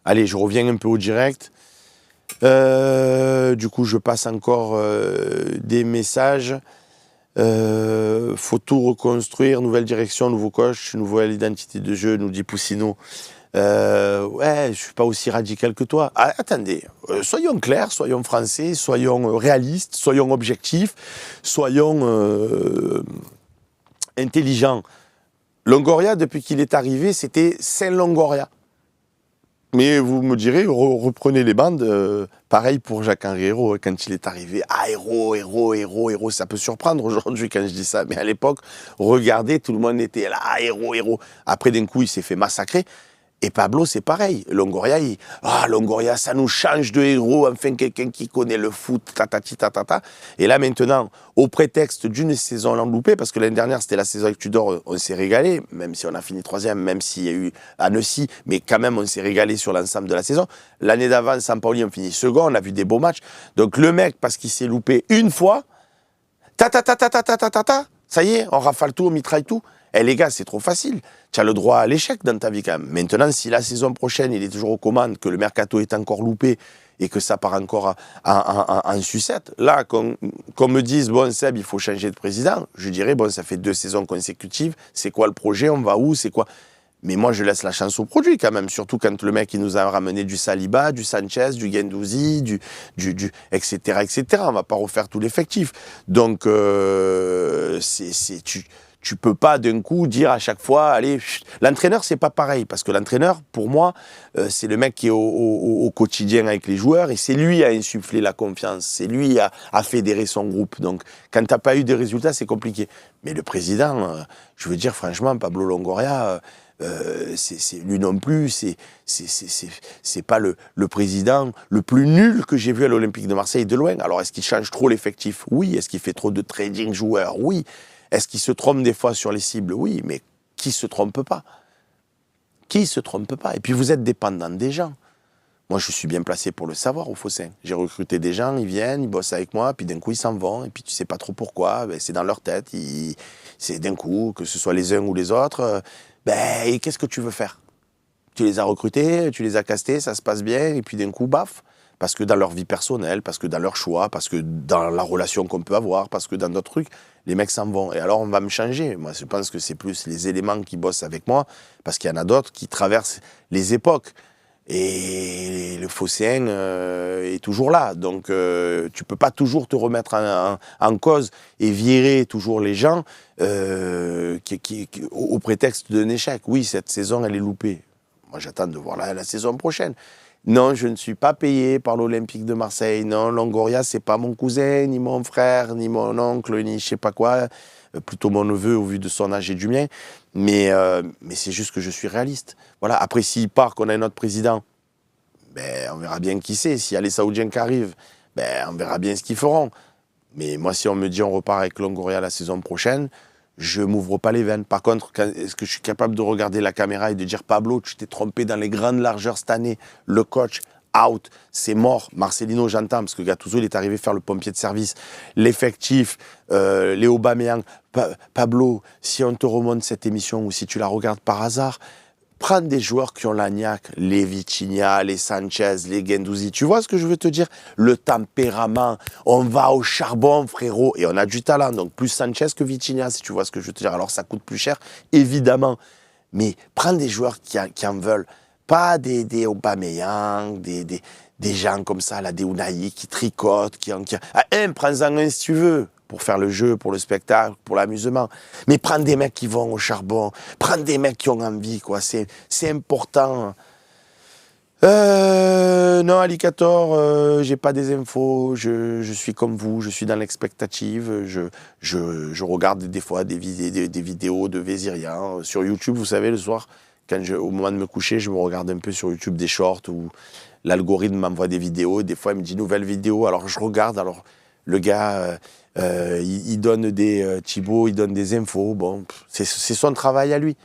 Allez, je reviens un peu au direct. Du coup, je passe encore des messages. Faut tout reconstruire, nouvelle direction, nouveau coach, nouvelle identité de jeu, nous dit Poussino. Ouais, je suis pas aussi radical que toi. Ah, attendez, soyons clairs, soyons français, soyons réalistes, soyons objectifs, soyons intelligents. Longoria, depuis qu'il est arrivé, c'était Saint-Longoria. Mais vous me direz, reprenez les bandes, pareil pour Jacques-Henri Hérault, quand il est arrivé. Ah, Hérault, ça peut surprendre aujourd'hui quand je dis ça, mais à l'époque, regardez, tout le monde était là, Hérault. Après, d'un coup, il s'est fait massacrer. Et Pablo, c'est pareil. Longoria, Longoria, ça nous change de héros, enfin quelqu'un qui connaît le foot, tatati, tatata. Et là, maintenant, au prétexte d'une saison loupée, parce que l'année dernière, c'était la saison avec Tudor, on s'est régalé, même si on a fini 3e, même s'il y a eu Annecy, mais quand même, on s'est régalé sur l'ensemble de la saison. L'année d'avant, Sampaoli, on finit second, on a vu des beaux matchs. Donc le mec, parce qu'il s'est loupé une fois, ça y est, on rafale tout, on mitraille tout. Eh les gars, c'est trop facile. Tu as le droit à l'échec dans ta vie quand même. Maintenant, si la saison prochaine, il est toujours aux commandes, que le mercato est encore loupé et que ça part encore en sucette, là, qu'on me dise, bon Seb, il faut changer de président, je dirais, bon, ça fait 2 saisons consécutives, c'est quoi le projet, on va où, c'est quoi? Mais moi, je laisse la chance au produit quand même, surtout quand le mec il nous a ramené du Saliba, du Sanchez, du Guendouzi, du etc. On va pas refaire tout l'effectif. Donc, Tu peux pas d'un coup dire à chaque fois, allez, l'entraîneur c'est pas pareil, parce que l'entraîneur, pour moi, c'est le mec qui est au quotidien avec les joueurs et c'est lui qui a insufflé la confiance, c'est lui qui a fédéré son groupe. Donc quand t'as pas eu de résultats, c'est compliqué. Mais le président, je veux dire franchement, Pablo Longoria, lui non plus, c'est pas le président le plus nul que j'ai vu à l'Olympique de Marseille de loin. Alors est-ce qu'il change trop l'effectif? Oui. Est-ce qu'il fait trop de trading joueurs? Oui. Est-ce qu'il se trompe des fois sur les cibles? Oui, mais qui se trompe pas? Qui se trompe pas? Et puis vous êtes dépendant des gens. Moi, je suis bien placé pour le savoir au Fossin. J'ai recruté des gens, ils viennent, ils bossent avec moi, puis d'un coup, ils s'en vont, et puis tu sais pas trop pourquoi, ben, c'est dans leur tête, c'est d'un coup, que ce soit les uns ou les autres, ben, qu'est-ce que tu veux faire? Tu les as recrutés, tu les as castés, ça se passe bien, et puis d'un coup, baf, parce que dans leur vie personnelle, parce que dans leur choix, parce que dans la relation qu'on peut avoir, parce que dans d'autres trucs, les mecs s'en vont. Et alors, on va me changer. Moi, je pense que c'est plus les éléments qui bossent avec moi, parce qu'il y en a d'autres qui traversent les époques. Et le Phocéen est toujours là. Donc, tu peux pas toujours te remettre en cause et virer toujours les gens au prétexte d'un échec. Oui, cette saison, elle est loupée. Moi, j'attends de voir la saison prochaine. Non, je ne suis pas payé par l'Olympique de Marseille. Non, Longoria, c'est pas mon cousin, ni mon frère, ni mon oncle, ni je sais pas quoi. Plutôt mon neveu au vu de son âge et du mien. Mais c'est juste que je suis réaliste. Voilà. Après, s'il part, qu'on a un autre président, ben, on verra bien qui c'est. S'il y a les Saoudiens qui arrivent, ben, on verra bien ce qu'ils feront. Mais moi, si on me dit on repart avec Longoria la saison prochaine, je m'ouvre pas les veines. Par contre, est-ce que je suis capable de regarder la caméra et de dire Pablo, tu t'es trompé dans les grandes largeurs cette année, le coach, out, c'est mort. Marcelino, j'entends, parce que Gattuso, il est arrivé faire le pompier de service. L'effectif, les Aubameyang. Pablo, si on te remonte cette émission ou si tu la regardes par hasard, prends des joueurs qui ont la niaque, les Vitinha, les Sanchez, les Guendouzi. Tu vois ce que je veux te dire? Le tempérament. On va au charbon, frérot. Et on a du talent. Donc, plus Sanchez que Vitinha, si tu vois ce que je veux te dire. Alors, ça coûte plus cher, évidemment. Mais prends des joueurs qui en veulent. Pas des Aubameyang, des gens comme ça, là, des Unai qui tricotent. Prends-en un si tu veux. Pour faire le jeu, pour le spectacle, pour l'amusement. Mais prendre des mecs qui vont au charbon, prendre des mecs qui ont envie, quoi. C'est important. Non, Alicator, j'ai pas des infos. Je suis comme vous, je suis dans l'expectative. Je regarde des fois des vidéos de Vézirian sur YouTube. Vous savez, le soir, au moment de me coucher, je me regarde un peu sur YouTube des shorts où l'algorithme m'envoie des vidéos. Et des fois, il me dit nouvelle vidéo. Alors, je regarde. Alors, le gars... il donne Thibaut, il donne des infos. Bon, c'est son travail à lui.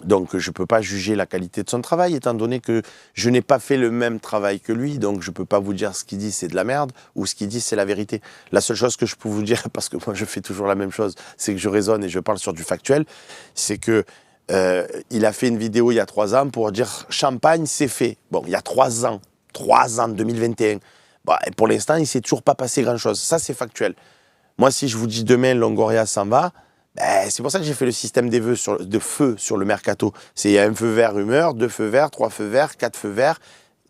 Donc, je ne peux pas juger la qualité de son travail, étant donné que je n'ai pas fait le même travail que lui. Donc, je ne peux pas vous dire ce qu'il dit, c'est de la merde, ou ce qu'il dit, c'est la vérité. La seule chose que je peux vous dire, parce que moi, je fais toujours la même chose, c'est que je raisonne et je parle sur du factuel, c'est que il a fait une vidéo il y a 3 ans pour dire « Champagne, c'est fait ». Bon, il y a 3 ans, 2021. Bah, pour l'instant, il ne s'est toujours pas passé grand-chose. Ça, c'est factuel. Moi, si je vous dis demain, Longoria s'en va, ben, c'est pour ça que j'ai fait le système de feux sur le mercato. Il y a un feu vert rumeur, 2 feux verts, 3 feux verts, 4 feux verts,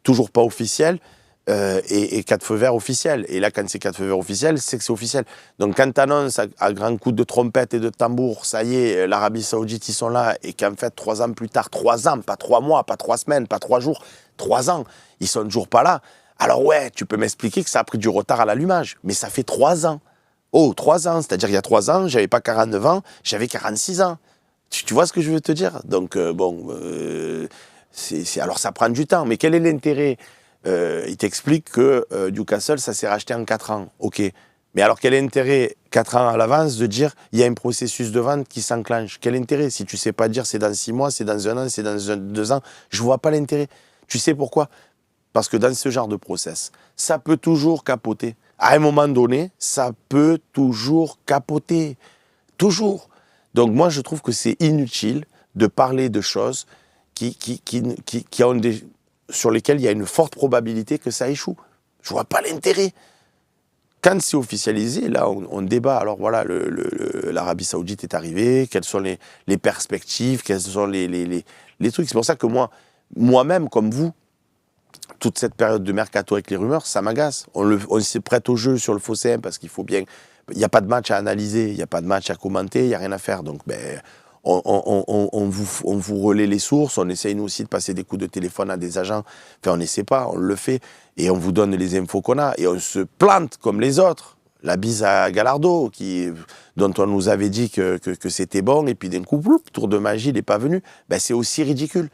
toujours pas officiel, et 4 feux verts officiels. Et là, quand c'est 4 feux verts officiels, c'est que c'est officiel. Donc, quand tu annonces à grands coups de trompette et de tambour, ça y est, l'Arabie Saoudite, ils sont là, et qu'en fait, 3 ans plus tard, 3 ans, pas 3 mois, pas 3 semaines, pas 3 jours, 3 ans, ils sont toujours pas là. Alors ouais, tu peux m'expliquer que ça a pris du retard à l'allumage, mais ça fait 3 ans. Oh, 3 ans, c'est-à-dire il y a 3 ans, j'avais pas 49 ans, j'avais 46 ans. Tu vois ce que je veux te dire? Donc alors ça prend du temps, mais quel est l'intérêt? Il t'explique que Newcastle, ça s'est racheté en 4 ans, ok. Mais alors quel est l'intérêt, 4 ans à l'avance, de dire il y a un processus de vente qui s'enclenche? Quel intérêt? Si tu sais pas dire c'est dans 6 mois, c'est dans 1 an, c'est dans 2 ans, je vois pas l'intérêt. Tu sais pourquoi? Parce que dans ce genre de process, ça peut toujours capoter. À un moment donné, ça peut toujours capoter. Toujours. Donc moi, je trouve que c'est inutile de parler de choses sur lesquelles il y a une forte probabilité que ça échoue. Je ne vois pas l'intérêt. Quand c'est officialisé, là, on débat. Alors voilà, l'Arabie Saoudite est arrivée, quelles sont les perspectives, quels sont les trucs. C'est pour ça que moi-même, comme vous, toute cette période de mercato avec les rumeurs, ça m'agace. On se prête au jeu sur le Phocéen parce qu'il faut bien... Il n'y a pas de match à analyser, il n'y a pas de match à commenter, il n'y a rien à faire. Donc, on vous relaie les sources, on essaye nous aussi de passer des coups de téléphone à des agents. Enfin, on n'essaie pas, on le fait. Et on vous donne les infos qu'on a. Et on se plante comme les autres. La bise à Gallardo, dont on nous avait dit que c'était bon. Et puis d'un coup, tour de magie, il n'est pas venu. C'est aussi ridicule.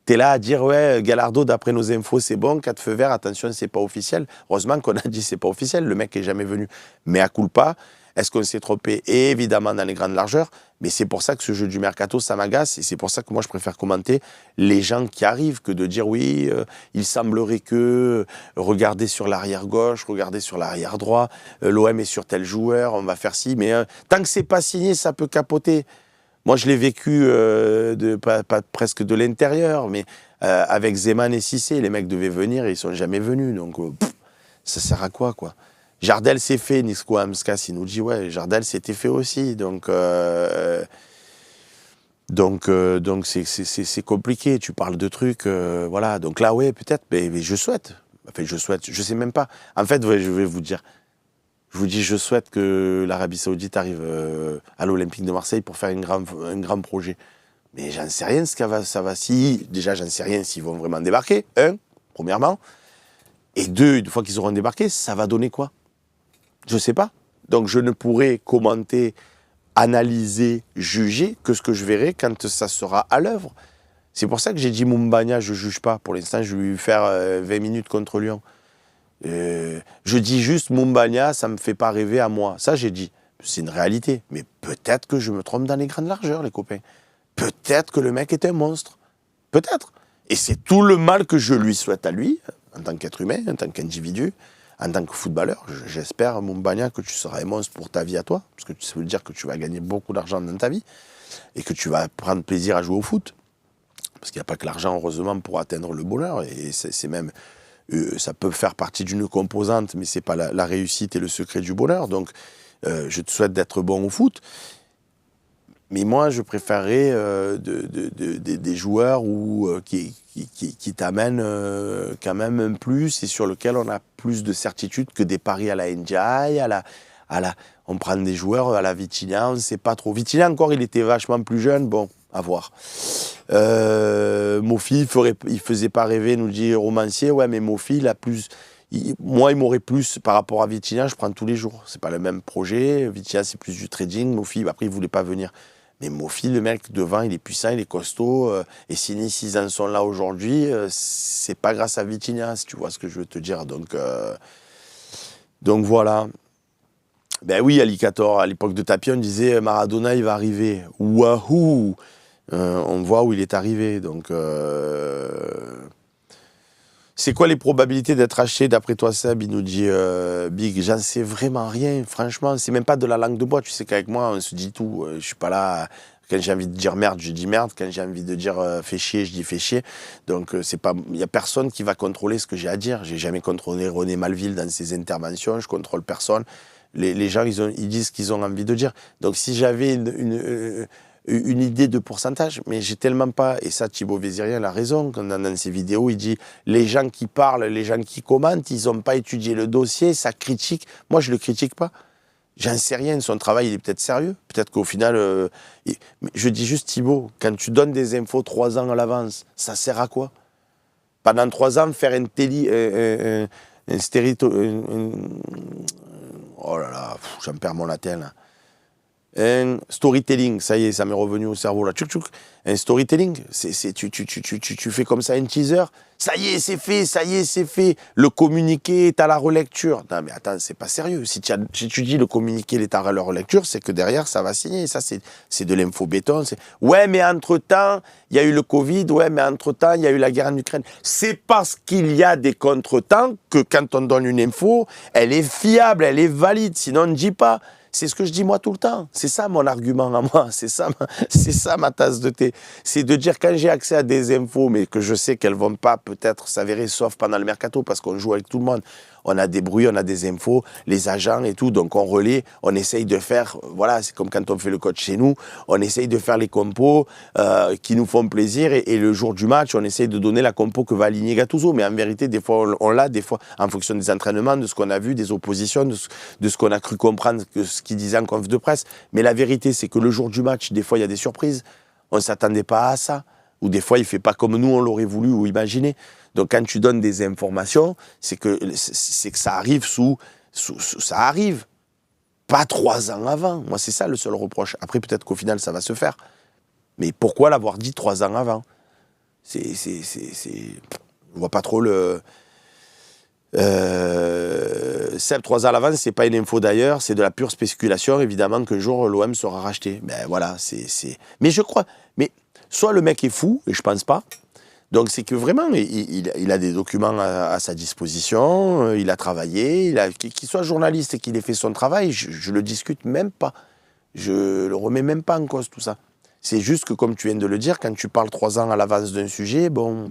T'es là à dire, ouais, Gallardo, d'après nos infos, c'est bon, 4 feux verts, attention, c'est pas officiel. Heureusement qu'on a dit c'est pas officiel, le mec est jamais venu. Mais à culpa, est-ce qu'on s'est trompé? Évidemment dans les grandes largeurs, mais c'est pour ça que ce jeu du mercato, ça m'agace, et c'est pour ça que moi je préfère commenter les gens qui arrivent que de dire, oui, il semblerait que, regardez sur l'arrière gauche, regardez sur l'arrière droit, l'OM est sur tel joueur, on va faire ci, mais tant que c'est pas signé, ça peut capoter. Moi, je l'ai vécu pas presque de l'intérieur, mais avec Zeman et Cissé, les mecs devaient venir et ils sont jamais venus. Donc, ça sert à quoi? Jardel s'est fait, Nisko Amskas, il nous dit, ouais, Jardel s'était fait aussi. Donc c'est compliqué. Tu parles de trucs, voilà. Donc là, ouais, peut-être, mais je souhaite. Enfin, je sais même pas. En fait, ouais, je vais vous dire. Je vous dis, je souhaite que l'Arabie Saoudite arrive à l'Olympique de Marseille pour faire un grand projet. Mais j'en sais rien déjà, j'en sais rien s'ils vont vraiment débarquer, premièrement. Et deux, une fois qu'ils auront débarqué, ça va donner quoi? Je sais pas. Donc je ne pourrai commenter, analyser, juger que ce que je verrai quand ça sera à l'œuvre. C'est pour ça que j'ai dit Moumbagna, je ne juge pas. Pour l'instant, je vais lui faire 20 minutes contre Lyon. Je dis juste Moumbagna, ça me fait pas rêver à moi. Ça, j'ai dit. C'est une réalité. Mais peut-être que je me trompe dans les grandes largeurs, les copains. Peut-être que le mec est un monstre. Peut-être. Et c'est tout le mal que je lui souhaite à lui, en tant qu'être humain, en tant qu'individu, en tant que footballeur. J'espère, Moumbagna, que tu seras un monstre pour ta vie à toi. Parce que ça veut dire que tu vas gagner beaucoup d'argent dans ta vie. Et que tu vas prendre plaisir à jouer au foot. Parce qu'il n'y a pas que l'argent, heureusement, pour atteindre le bonheur. Et c'est même... ça peut faire partie d'une composante, mais ce n'est pas la réussite et le secret du bonheur. Donc, je te souhaite d'être bon au foot. Mais moi, je préférerais des joueurs qui t'amènent quand même un plus et sur lequel on a plus de certitude que des paris à la Ndiaye, on prend des joueurs à la Vitinha, on ne sait pas trop. Vitinha, encore, il était vachement plus jeune, bon, à voir. Mofi, il faisait pas rêver, nous dit Romancier, ouais, mais Mofi, moi, il m'aurait plus, par rapport à Vitinha, je prends tous les jours. C'est pas le même projet, Vitinha, c'est plus du trading, Mofi, après, il voulait pas venir. Mais Mofi, le mec, devant, il est puissant, il est costaud, et si Nice, ils en sont là aujourd'hui, c'est pas grâce à Vitinha, si tu vois ce que je veux te dire. Donc voilà. Ben oui, Alicator, à l'époque de Tapie, on disait Maradona, il va arriver. Wahou! On voit où il est arrivé. Donc, c'est quoi les probabilités d'être acheté d'après toi, Seb? Il nous dit Big, j'en sais vraiment rien. Franchement, c'est même pas de la langue de bois. Tu sais qu'avec moi, on se dit tout. Je suis pas là. Quand j'ai envie de dire merde, je dis merde. Quand j'ai envie de dire fais chier, je dis fais chier. Donc, il y a personne qui va contrôler ce que j'ai à dire. J'ai jamais contrôlé René Malville dans ses interventions. Je contrôle personne. Les gens, ils disent ce qu'ils ont envie de dire. Donc, si j'avais une idée de pourcentage, mais j'ai tellement pas, et ça Thibaut Vézirien a raison, quand dans ses vidéos, il dit les gens qui parlent, les gens qui commentent, ils n'ont pas étudié le dossier, ça critique. Moi, je le critique pas. J'en sais rien, son travail, il est peut-être sérieux. Peut-être qu'au final, je dis juste Thibaut, quand tu donnes des infos 3 ans à l'avance, ça sert à quoi? Pendant 3 ans, faire un stéréotype, oh là là, j'en perds mon latin là. Un storytelling, ça y est, ça m'est revenu au cerveau là. Tchouk tchouk. Un storytelling, tu fais comme ça un teaser. Ça y est, c'est fait, ça y est, c'est fait. Le communiqué est à la relecture. Non mais attends, c'est pas sérieux. Si tu dis le communiqué est à la relecture, c'est que derrière ça va signer. Ça c'est de l'info béton. Ouais, mais entre-temps, il y a eu le Covid. Ouais, mais entre-temps, il y a eu la guerre en Ukraine. C'est parce qu'il y a des contre-temps que quand on donne une info, elle est fiable, elle est valide. Sinon, on ne dit pas. C'est ce que je dis moi tout le temps. C'est ça mon argument à moi. C'est ça ma tasse de thé. C'est de dire quand j'ai accès à des infos, mais que je sais qu'elles vont pas peut-être s'avérer, sauf pendant le mercato, parce qu'on joue avec tout le monde. on a des bruits, on a des infos, les agents et tout, donc on relaie, on essaye de faire, voilà, c'est comme quand on fait le coach chez nous, on essaye de faire les compos qui nous font plaisir, et le jour du match, on essaye de donner la compo que va aligner Gattuso, mais en vérité, des fois, on l'a, des fois, en fonction des entraînements, de ce qu'on a vu, des oppositions, de ce qu'on a cru comprendre, ce qu'il disait en conf de presse, mais la vérité, c'est que le jour du match, des fois, il y a des surprises, on ne s'attendait pas à ça, ou des fois, il ne fait pas comme nous, on l'aurait voulu ou imaginé. Donc, quand tu donnes des informations, c'est que ça arrive ça arrive. Pas 3 ans avant. Moi, c'est ça le seul reproche. Après, peut-être qu'au final, ça va se faire. Mais pourquoi l'avoir dit 3 ans avant? Je vois pas trop le... Seb, 3 ans à l'avance, c'est pas une info d'ailleurs, c'est de la pure spéculation. Évidemment qu'un jour, l'OM sera racheté. Ben voilà, Mais je crois... Mais soit le mec est fou, et je pense pas. Donc c'est que vraiment, il a des documents à sa disposition, il a travaillé, qu'il soit journaliste et qu'il ait fait son travail, je le discute même pas. Je le remets même pas en cause, tout ça. C'est juste que, comme tu viens de le dire, quand tu parles 3 ans à l'avance d'un sujet, bon,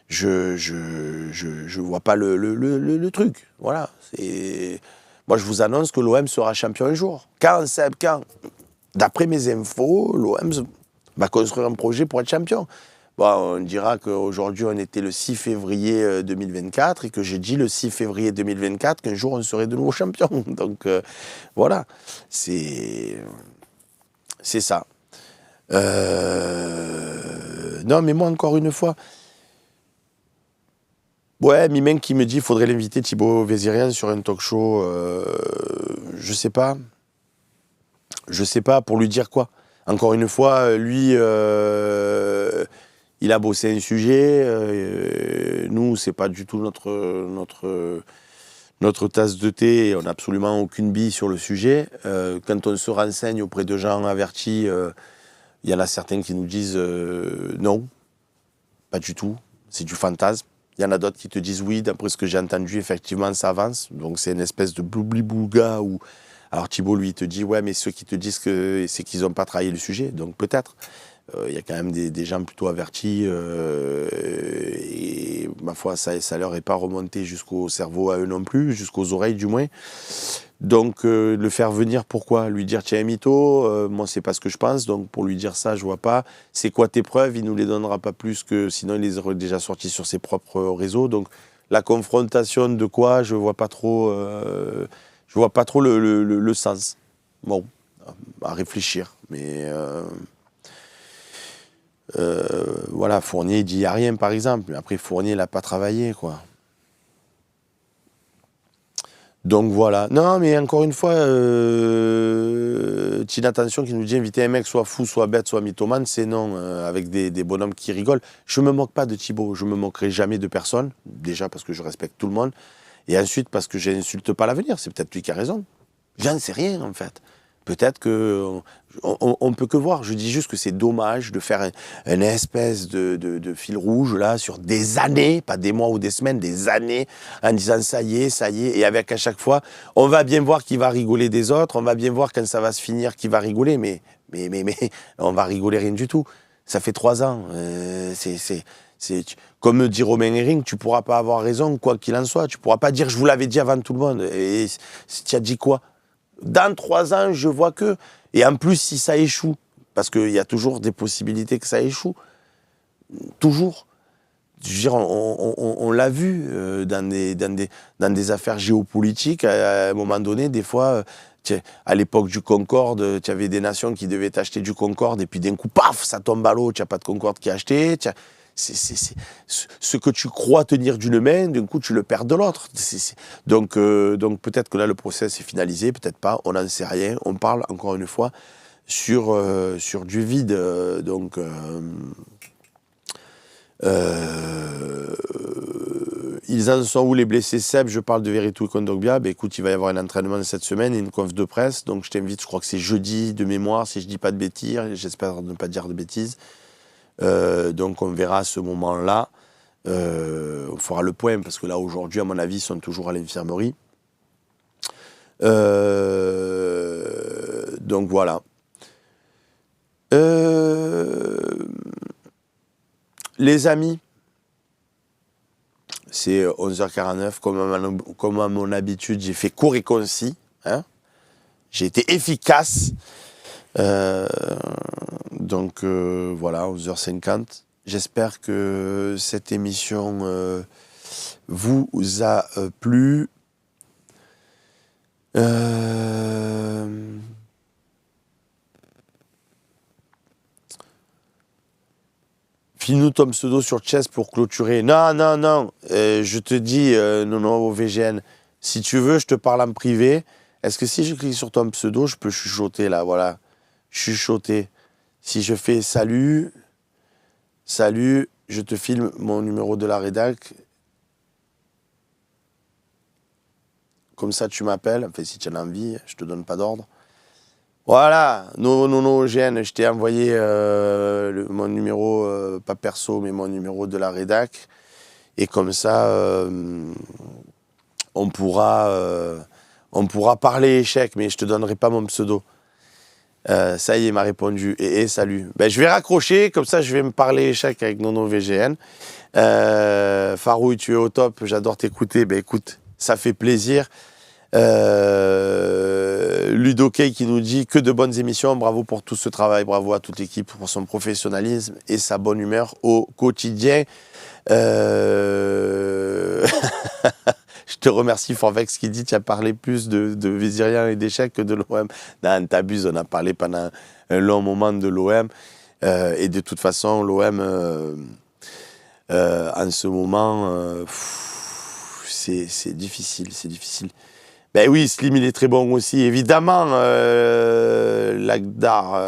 je vois pas le truc. Voilà. Moi, je vous annonce que l'OM sera champion un jour. Quand, Seb, quand? D'après mes infos, l'OM va construire un projet pour être champion. Bon, on dira qu'aujourd'hui, on était le 6 février 2024 et que j'ai dit le 6 février 2024 qu'un jour, on serait de nouveau champion. Donc, voilà. C'est ça. Non, mais moi, encore une fois... Ouais, Mimeng qui me dit qu'il faudrait l'inviter, Thibaut Vézirian, sur un talk show. Je sais pas. Je sais pas, pour lui dire quoi. Encore une fois, lui... il a bossé un sujet, nous, c'est pas du tout notre tasse de thé, on n'a absolument aucune bille sur le sujet. Quand on se renseigne auprès de gens avertis, il y en a certains qui nous disent non, pas du tout, c'est du fantasme. Il y en a d'autres qui te disent oui, d'après ce que j'ai entendu, effectivement, ça avance. Donc c'est une espèce de bloubli-boulga où... Alors Thibaut, lui, il te dit, ouais, mais ceux qui te disent que c'est qu'ils n'ont pas travaillé le sujet, donc peut-être. Il y a quand même des gens plutôt avertis et ma foi, ça leur est pas remonté jusqu'au cerveau à eux non plus, jusqu'aux oreilles du moins. Donc le faire venir, pourquoi? Lui dire tiens mytho, moi c'est pas ce que je pense, donc pour lui dire ça je vois pas. C'est quoi tes preuves? Il nous les donnera pas plus que sinon il les aurait déjà sortis sur ses propres réseaux. Donc la confrontation de quoi? Je vois pas trop le sens. Bon, à réfléchir, mais voilà, Fournier il dit il n'y a rien par exemple. Après Fournier il n'a pas travaillé quoi. Donc voilà. Non mais encore une fois, petite attention qui nous dit inviter un mec soit fou, soit bête, soit mythomane, c'est non, avec des bonhommes qui rigolent. Je me moque pas de Thibaut, je me moquerai jamais de personne, déjà parce que je respecte tout le monde, et ensuite parce que j'insulte pas l'avenir, c'est peut-être lui qui a raison. J'en sais rien en fait. Peut-être que on peut que voir. Je dis juste que c'est dommage de faire une espèce de fil rouge là sur des années, pas des mois ou des semaines, des années, en disant ça y est, et avec à chaque fois, on va bien voir qui va rigoler des autres, on va bien voir quand ça va se finir qui va rigoler, mais on va rigoler rien du tout. Ça fait 3 ans. Comme dit Romain Herring, tu pourras pas avoir raison quoi qu'il en soit. Tu pourras pas dire je vous l'avais dit avant tout le monde. Et tu as dit quoi? Dans 3 ans, je vois que... Et en plus, si ça échoue, parce qu'il y a toujours des possibilités que ça échoue, toujours. Je veux dire, on l'a vu dans des affaires géopolitiques, à un moment donné, des fois, à l'époque du Concorde, tu avais des nations qui devaient acheter du Concorde, et puis d'un coup, paf, ça tombe à l'eau, tu n'as pas de Concorde qui est acheté, ce que tu crois tenir d'une main, d'un coup, tu le perds de l'autre. Donc peut-être que là, le process est finalisé, peut-être pas, on n'en sait rien. On parle, encore une fois, sur du vide. Ils en sont où les blessés? Seb, je parle de Veretout et Kondogbia. Ben, écoute, il va y avoir un entraînement cette semaine et une conf de presse. Donc je t'invite, je crois que c'est jeudi de mémoire, si je dis pas de bêtises. J'espère ne pas dire de bêtises. Donc on verra à ce moment-là. On fera le point parce que là aujourd'hui à mon avis ils sont toujours à l'infirmerie. Donc voilà. Les amis, C'est 11h49, comme à mon habitude, j'ai fait court et concis. Hein, j'ai été efficace. Donc voilà, 11h50. J'espère que cette émission vous a plu. File-nous ton pseudo sur Chess pour clôturer. Non, je te dis, non, au VGN, si tu veux, je te parle en privé. Est-ce que si je clique sur ton pseudo, je peux chuchoter là, voilà. Chuchoter. Si je fais salut, je te filme mon numéro de la rédac. Comme ça, tu m'appelles. Enfin, si tu en as envie, je te donne pas d'ordre. Voilà, non, GN, je t'ai envoyé mon numéro, pas perso, mais mon numéro de la rédac. Et comme ça, on pourra parler échec, mais je te donnerai pas mon pseudo. Ça y est, il m'a répondu. Et salut. Ben, je vais raccrocher, comme ça je vais me parler échec avec Nono VGN. Farouille, tu es au top, j'adore t'écouter. Ben écoute, ça fait plaisir. Ludo Kay qui nous dit que de bonnes émissions, bravo pour tout ce travail, bravo à toute l'équipe pour son professionnalisme et sa bonne humeur au quotidien. Je te remercie Forvex qui dit tu as parlé plus de Vizirien et d'échecs que de l'OM. Non, t'abuses, on a parlé pendant un long moment de l'OM et de toute façon l'OM en ce moment c'est difficile. Ben oui, Slim, il est très bon aussi. Évidemment, Lagdar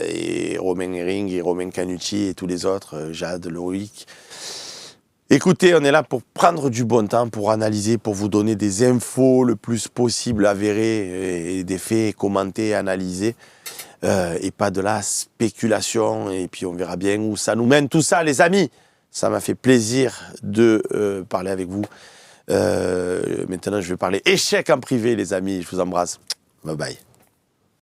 et Romain Herring et Romain Canucci et tous les autres, Jade, Loïc. Écoutez, on est là pour prendre du bon temps, pour analyser, pour vous donner des infos le plus possible avérées et des faits commentés, analysés. Et pas de la spéculation. Et puis on verra bien où ça nous mène tout ça, les amis. Ça m'a fait plaisir de parler avec vous. Maintenant, je vais parler échec en privé, les amis. Je vous embrasse. Bye bye.